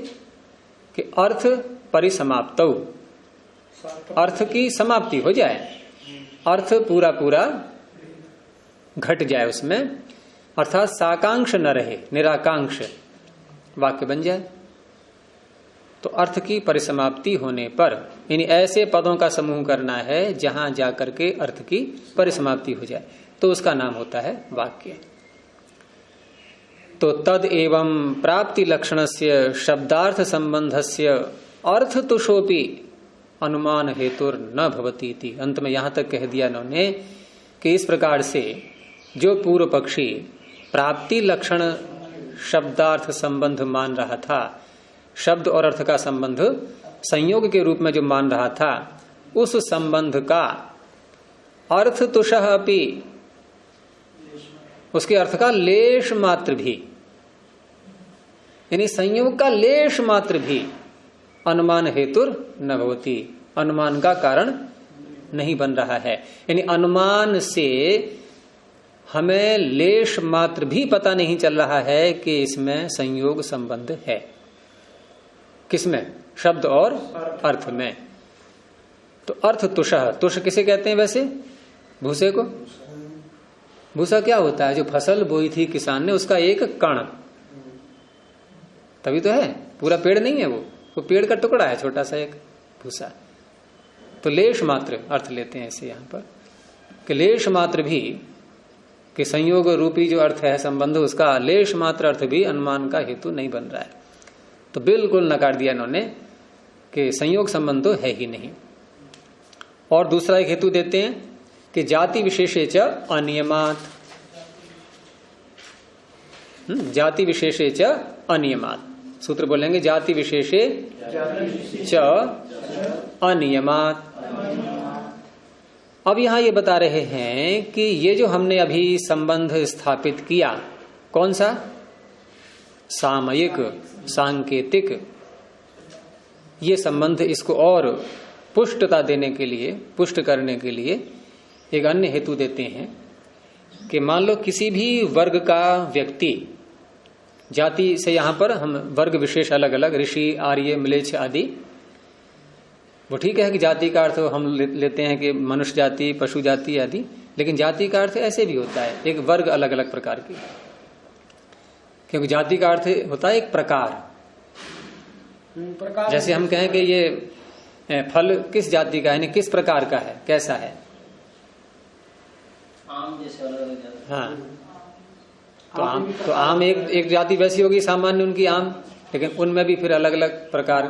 कि अर्थ परिसमाप्तौ, अर्थ की समाप्ति हो जाए, अर्थ पूरा पूरा घट जाए उसमें, अर्थात साकांक्ष न रहे, निराकांक्ष वाक्य बन जाए। तो अर्थ की परिसमाप्ति होने पर यानी ऐसे पदों का समूह करना है जहां जाकर के अर्थ की परिसमाप्ति हो जाए, तो उसका नाम होता है वाक्य। तो तद एवं प्राप्ति लक्षणस्य शब्दार्थ संबंधस्य अर्थ तुषोपि अनुमान हेतुर न भवती थी। अंत में यहां तक कह दिया इन्होंने कि इस प्रकार से जो पूर्व पक्षी प्राप्ति लक्षण शब्दार्थ संबंध मान रहा था, शब्द और अर्थ का संबंध संयोग के रूप में जो मान रहा था, उस संबंध का अर्थ तुषः अपि, उसके अर्थ का लेश मात्र भी, यानी संयोग का लेश मात्र भी अनुमान हेतुर न भवति, अनुमान का कारण नहीं बन रहा है। यानी अनुमान से हमें लेश मात्र भी पता नहीं चल रहा है कि इसमें संयोग संबंध है। किसमें? शब्द और अर्थ में। तो अर्थ तुषः, तुष किसे कहते हैं वैसे? भूसे को। भूसा क्या होता है? जो फसल बोई थी किसान ने, उसका एक कण, तभी तो है, पूरा पेड़ नहीं है वो पेड़ का टुकड़ा है, छोटा सा एक भूसा। तो लेश मात्र अर्थ लेते हैं ऐसे यहां पर कि लेश मात्र भी, कि संयोग रूपी जो अर्थ है संबंध, उसका लेश मात्र अर्थ भी अनुमान का हेतु नहीं बन रहा है। तो बिल्कुल नकार दिया इन्होंने कि संयोग संबंध तो है ही नहीं। और दूसरा एक हेतु देते हैं कि जाति विशेषे च अनियमात, जाति विशेषे च अनियमात, सूत्र बोलेंगे जाति विशेषे च अनियमात। अब यहां ये बता रहे हैं कि ये जो हमने अभी संबंध स्थापित किया, कौन सा? सामयिक, सांकेतिक, ये संबंध, इसको और पुष्टता देने के लिए, पुष्ट करने के लिए एक अन्य हेतु देते हैं कि मान लो किसी भी वर्ग का व्यक्ति, जाति से यहां पर हम वर्ग विशेष अलग अलग, ऋषि, आर्य, म्लेच्छ आदि, वो ठीक है कि जाति का अर्थ हम लेते हैं कि मनुष्य जाति, पशु जाति आदि, लेकिन जाति का अर्थ ऐसे भी होता है एक वर्ग अलग अलग प्रकार की, क्योंकि जाति का अर्थ होता है एक प्रकार। जैसे हम कहें कि ये फल किस जाति का है, यानी किस प्रकार का है, कैसा है। आम जैसे अलग अलग जाति। हाँ, तो आम एक जाति वैसी होगी सामान्य उनकी आम, लेकिन उनमें भी फिर अलग अलग प्रकार।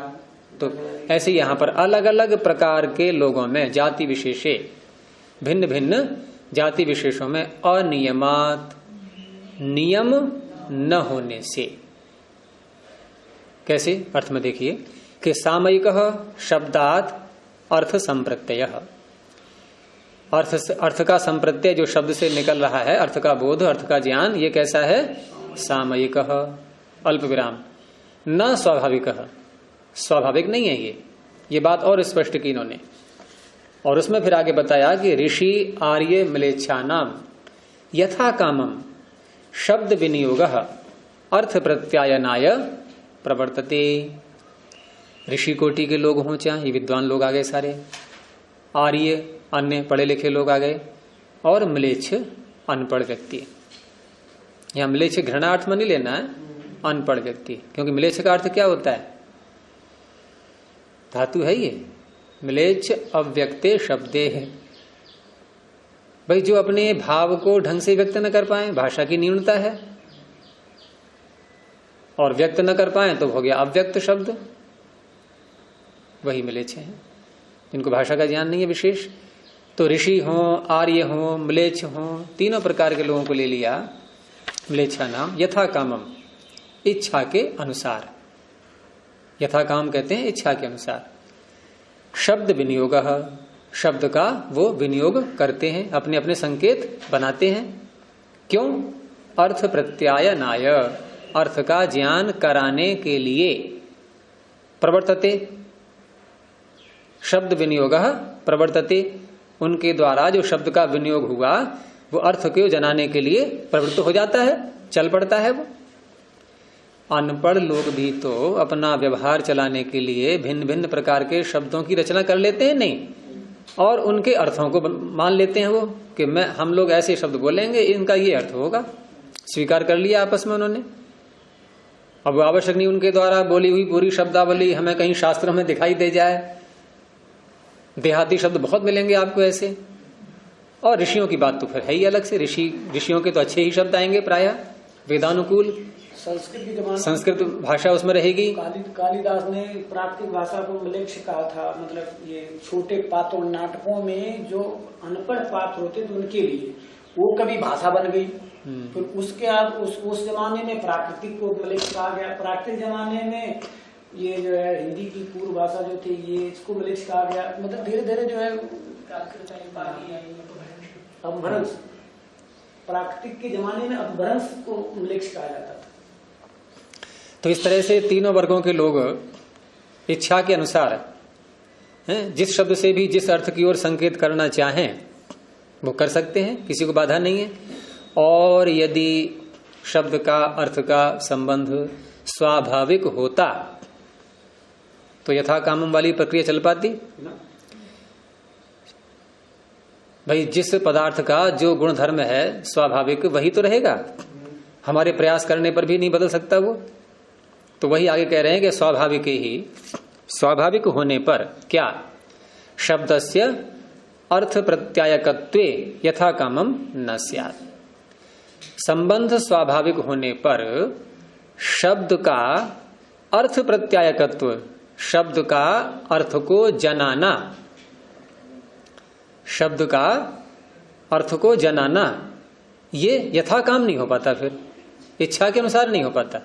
तो ऐसे ही यहां पर अलग अलग प्रकार के लोगों में जाति विशेषे, भिन्न भिन्न जाति विशेषों में अनियमात, नियम न होने से। कैसे? अर्थ में देखिए कि सामयिक शब्दात अर्थ संप्रत्यय, अर्थ का संप्रत्यय जो शब्द से निकल रहा है, अर्थ का बोध, अर्थ का ज्ञान, ये कैसा है? सामयिक, अल्प विराम, न स्वाभाविक, स्वाभाविक नहीं है ये बात और स्पष्ट की इन्होंने। और उसमें फिर आगे बताया कि ऋषि, आर्य, म्लेच्छानाम यथा कामम शब्द विनियोग अर्थ प्रत्यायनाय प्रवर्तते। ऋषि कोटि के लोग हों चाहे, ये विद्वान लोग आ गए सारे, आर्य अन्य पढ़े लिखे लोग आ गए, और म्लेच्छ अनपढ़ व्यक्ति। यहां म्लेच्छ घृणार्थ में नहीं लेना है, अनपढ़ व्यक्ति, क्योंकि म्लेच्छ का अर्थ क्या होता है? धातु है ये, म्लेच्छ अव्यक्ते शब्दे है। भाई जो अपने भाव को ढंग से व्यक्त न कर पाए, भाषा की न्यूनता है, और व्यक्त न कर पाए तो हो गया अव्यक्त शब्द, वही म्लेच्छ है, जिनको भाषा का ज्ञान नहीं है विशेष। तो ऋषि हो, आर्य हो, म्लेच्छ हो, तीनों प्रकार के लोगों को ले लिया म्लेच्छा नाम। यथा कामम, इच्छा के अनुसार, यथा काम कहते हैं इच्छा के अनुसार। शब्द विनियोग, शब्द का वो विनियोग करते हैं, अपने अपने संकेत बनाते हैं। क्यों? अर्थ प्रत्यायनाय, अर्थ का ज्ञान कराने के लिए। प्रवर्तते, शब्द विनियोग प्रवर्तते, उनके द्वारा जो शब्द का विनियोग हुआ वो अर्थ को जनाने के लिए प्रवृत्त हो जाता है, चल पड़ता है वो। अनपढ़ लोग भी तो अपना व्यवहार चलाने के लिए भिन्न भिन्न प्रकार के शब्दों की रचना कर लेते हैं, नहीं, और उनके अर्थों को मान लेते हैं वो, कि हम लोग ऐसे शब्द बोलेंगे, इनका ये अर्थ होगा। स्वीकार कर लिया आपस में उन्होंने। अब आवश्यक नहीं उनके द्वारा बोली हुई पूरी शब्दावली हमें कहीं शास्त्रों में दिखाई दे जाए। देहाती शब्द बहुत मिलेंगे आपको ऐसे। और ऋषियों की बात तो फिर है ही अलग से। ऋषियों के तो अच्छे ही शब्द आएंगे प्रायः, वेदानुकूल। संस्कृत की जमाना, संस्कृत भाषा उसमें रहेगी। कालिदास ने प्राकृतिक भाषा को म्लेच्छ कहा था, मतलब ये छोटे पात्रों नाटकों में जो अनपढ़ पात्र होते थे उनके लिए वो कभी भाषा बन गई। फिर उसके बाद उस जमाने में प्राकृतिक को म्लेच्छ कहा गया। प्राकृतिक जमाने में ये जो है हिंदी की पूर्व भाषा जो थी ये इसको म्लेच्छ कहा गया। मतलब धीरे धीरे जो है अपभ्रंश, प्राकृतिक के जमाने में अपभ्रंश को म्लेच्छ कहा जाता था। तो इस तरह से तीनों वर्गों के लोग इच्छा के अनुसार जिस शब्द से भी जिस अर्थ की ओर संकेत करना चाहें वो कर सकते हैं, किसी को बाधा नहीं है। और यदि शब्द का अर्थ का संबंध स्वाभाविक होता तो यथा कामम वाली प्रक्रिया चल पाती। भाई जिस पदार्थ का जो गुण धर्म है स्वाभाविक वही तो रहेगा, हमारे प्रयास करने पर भी नहीं बदल सकता वो। तो वही आगे कह रहे हैं कि स्वाभाविक ही, स्वाभाविक होने पर क्या? शब्दस्य अर्थ प्रत्यायकत्वे यथा कामम न स्यात्। संबंध स्वाभाविक होने पर शब्द का अर्थ प्रत्यायकत्व, शब्द का अर्थ को जनाना, शब्द का अर्थ को जनाना, ये यथा काम नहीं हो पाता, फिर इच्छा के अनुसार नहीं हो पाता।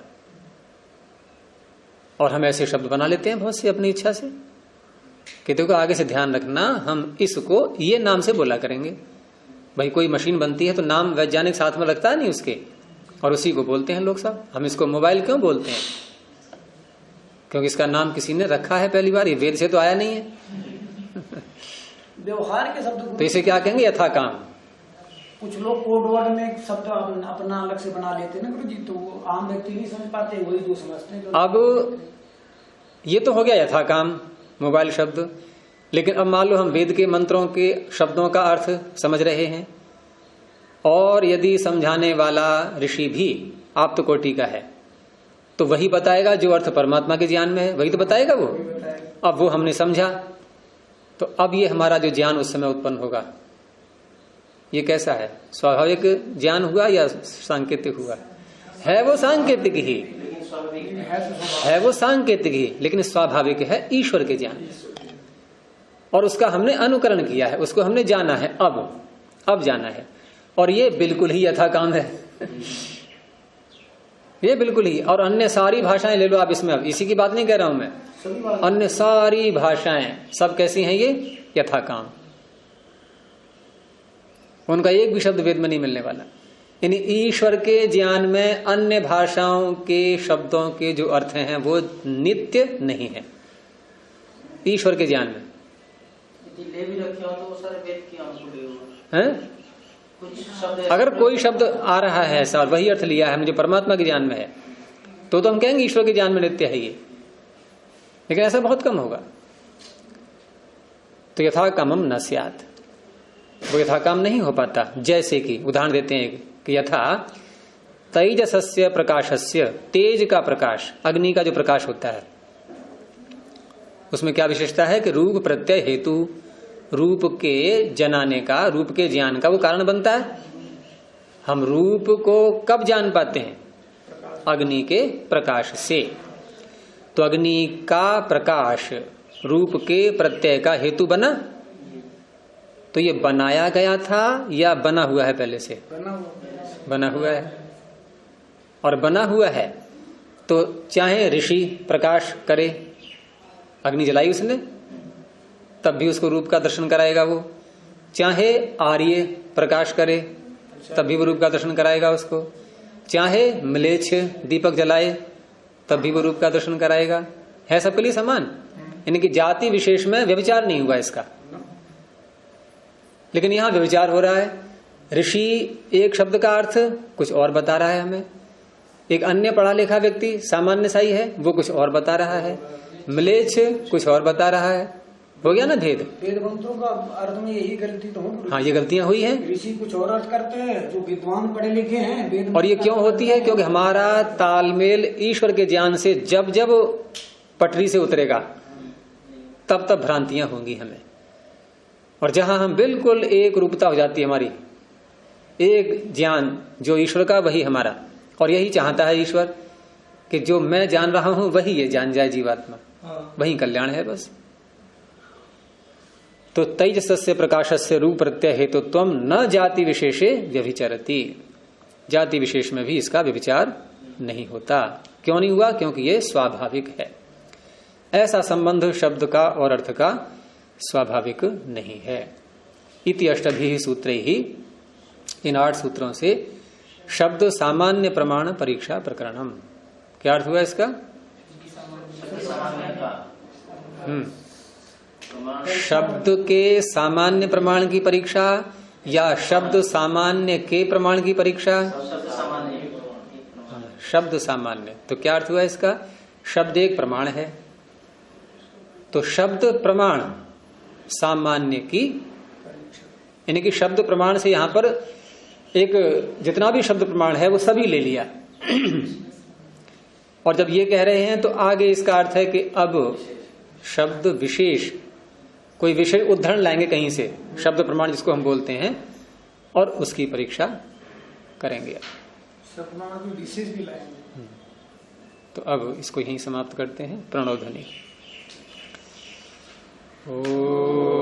और हम ऐसे शब्द बना लेते हैं बहुत से अपनी इच्छा से कि देखो आगे से ध्यान रखना, हम इसको ये नाम से बोला करेंगे। भाई कोई मशीन बनती है तो नाम वैज्ञानिक साथ में लगता है नहीं उसके, और उसी को बोलते हैं लोग सब। हम इसको मोबाइल क्यों बोलते हैं? क्योंकि इसका नाम किसी ने रखा है पहली बार, ये वेद से तो आया नहीं है। व्यवहार के शब्द तो इसे क्या कहेंगे? यथा काम। कुछ लोग कोड वर्ड में शब्द अपना अलग से बना लेते हैं ना गुरु जी, तो वो आम व्यक्ति नहीं समझ पाते, वही जो समझते हैं। अब ये तो हो गया यथा काम मोबाइल शब्द, लेकिन अब मान लो हम वेद के मंत्रों के शब्दों का अर्थ समझ रहे हैं, और यदि समझाने वाला ऋषि भी आप्त कोटि का है तो वही बताएगा जो अर्थ परमात्मा के ज्ञान में है, वही तो बताएगा वो। अब वो हमने समझा तो अब ये हमारा जो ज्ञान उस समय उत्पन्न होगा ये कैसा है? स्वाभाविक ज्ञान हुआ या सांकेतिक हुआ? है वो सांकेतिक ही, है वो सांकेतिक ही, लेकिन स्वाभाविक है ईश्वर के ज्ञान, और उसका हमने अनुकरण किया है, उसको हमने जाना है, अब जाना है। और ये बिल्कुल ही यथा काम है, ये बिल्कुल ही। और अन्य सारी भाषाएं ले लो आप इसमें, अब इसी की बात नहीं कह रहा हूं मैं, अन्य सारी भाषाएं सब कैसी हैं? ये यथा काम। उनका एक भी शब्द वेद में नहीं मिलने वाला। यानी ईश्वर के ज्ञान में अन्य भाषाओं के शब्दों के जो अर्थ हैं वो नित्य नहीं है ईश्वर के ज्ञान में। ले भी रखे हो तो सारे वेद की अनुकूल हैं? अगर कोई शब्द आ रहा है ऐसा और वही अर्थ लिया है मुझे परमात्मा के ज्ञान में है तो हम कहेंगे ईश्वर के ज्ञान में नित्य है ये, लेकिन ऐसा बहुत कम होगा। तो यथा कामम न स्यात्, वो यथा काम नहीं हो पाता। जैसे कि उदाहरण देते हैं कि यथा तेजसस्य प्रकाशस्य, तेज का प्रकाश, अग्नि का जो प्रकाश होता है उसमें क्या विशेषता है कि रूप प्रत्यय हेतु, रूप के जनाने का, रूप के ज्ञान का वो कारण बनता है। हम रूप को कब जान पाते हैं? अग्नि के प्रकाश से। तो अग्नि का प्रकाश रूप के प्रत्यय का हेतु बना। तो ये बनाया गया था या बना हुआ है पहले से? बना हुआ है। और बना हुआ है तो चाहे ऋषि प्रकाश करे, अग्नि जलाई उसने, तब भी उसको रूप का दर्शन कराएगा वो। चाहे आर्य प्रकाश करे, तब भी वो रूप का दर्शन कराएगा उसको। चाहे म्लेच्छ दीपक जलाए, तब भी वो रूप का दर्शन कराएगा। है सबके लिए समान, यानी कि जाति विशेष में व्यभिचार नहीं हुआ इसका। लेकिन यहां व्यभिचार हो रहा है। ऋषि एक शब्द का अर्थ कुछ और बता रहा है हमें, एक अन्य पढ़ा लिखा व्यक्ति सामान्य सा ही है वो कुछ और बता रहा है, म्लेच्छ कुछ और बता रहा है। हो गया ना भेद? वेद मंत्रों का अर्थ में यही गलती तो हो। हाँ, ये गलतियां हुई हैं। ऋषि कुछ और अर्थ करते हैं, जो विद्वान पढ़े लिखे हैं वेद। और ये क्यों होती है? क्योंकि हमारा तालमेल ईश्वर के ज्ञान से जब जब पटरी से उतरेगा तब तब भ्रांतियां होंगी हमें। और जहां हम बिल्कुल एक रूपता हो जाती है हमारी, एक ज्ञान जो ईश्वर का वही हमारा, और यही चाहता है ईश्वर कि जो मैं जान रहा हूं वही ये जान जाए जीवात्मा, वही कल्याण है बस। तो तेजसस्य प्रकाशस्य रूप प्रत्यय हेतुत्वम न जाति विशेषे व्यभिचरति, जाति विशेष में भी इसका व्यभिचार नहीं होता। क्यों नहीं हुआ? क्योंकि ये स्वाभाविक है। ऐसा संबंध शब्द का और अर्थ का स्वाभाविक नहीं है। इति अष्टभिः सूत्रैः, इन 8 सूत्रों से शब्द सामान्य प्रमाण परीक्षा प्रकरणम, क्या अर्थ हुआ इसका? शब्द के सामान्य प्रमाण की परीक्षा या शब्द सामान्य के प्रमाण की परीक्षा? शब्द सामान्य। तो क्या अर्थ हुआ इसका? शब्द एक प्रमाण है, तो शब्द प्रमाण सामान्य की, यानी कि शब्द प्रमाण से यहां पर एक जितना भी शब्द प्रमाण है वो सभी ले लिया। और जब ये कह रहे हैं तो आगे इसका अर्थ है कि अब शब्द विशेष, कोई विषय उदाहरण लाएंगे कहीं से, शब्द प्रमाण जिसको हम बोलते हैं, और उसकी परीक्षा करेंगे। विशेष भी लाएंगे। तो अब इसको यहीं समाप्त करते हैं। प्रणव ध्वनि। ओ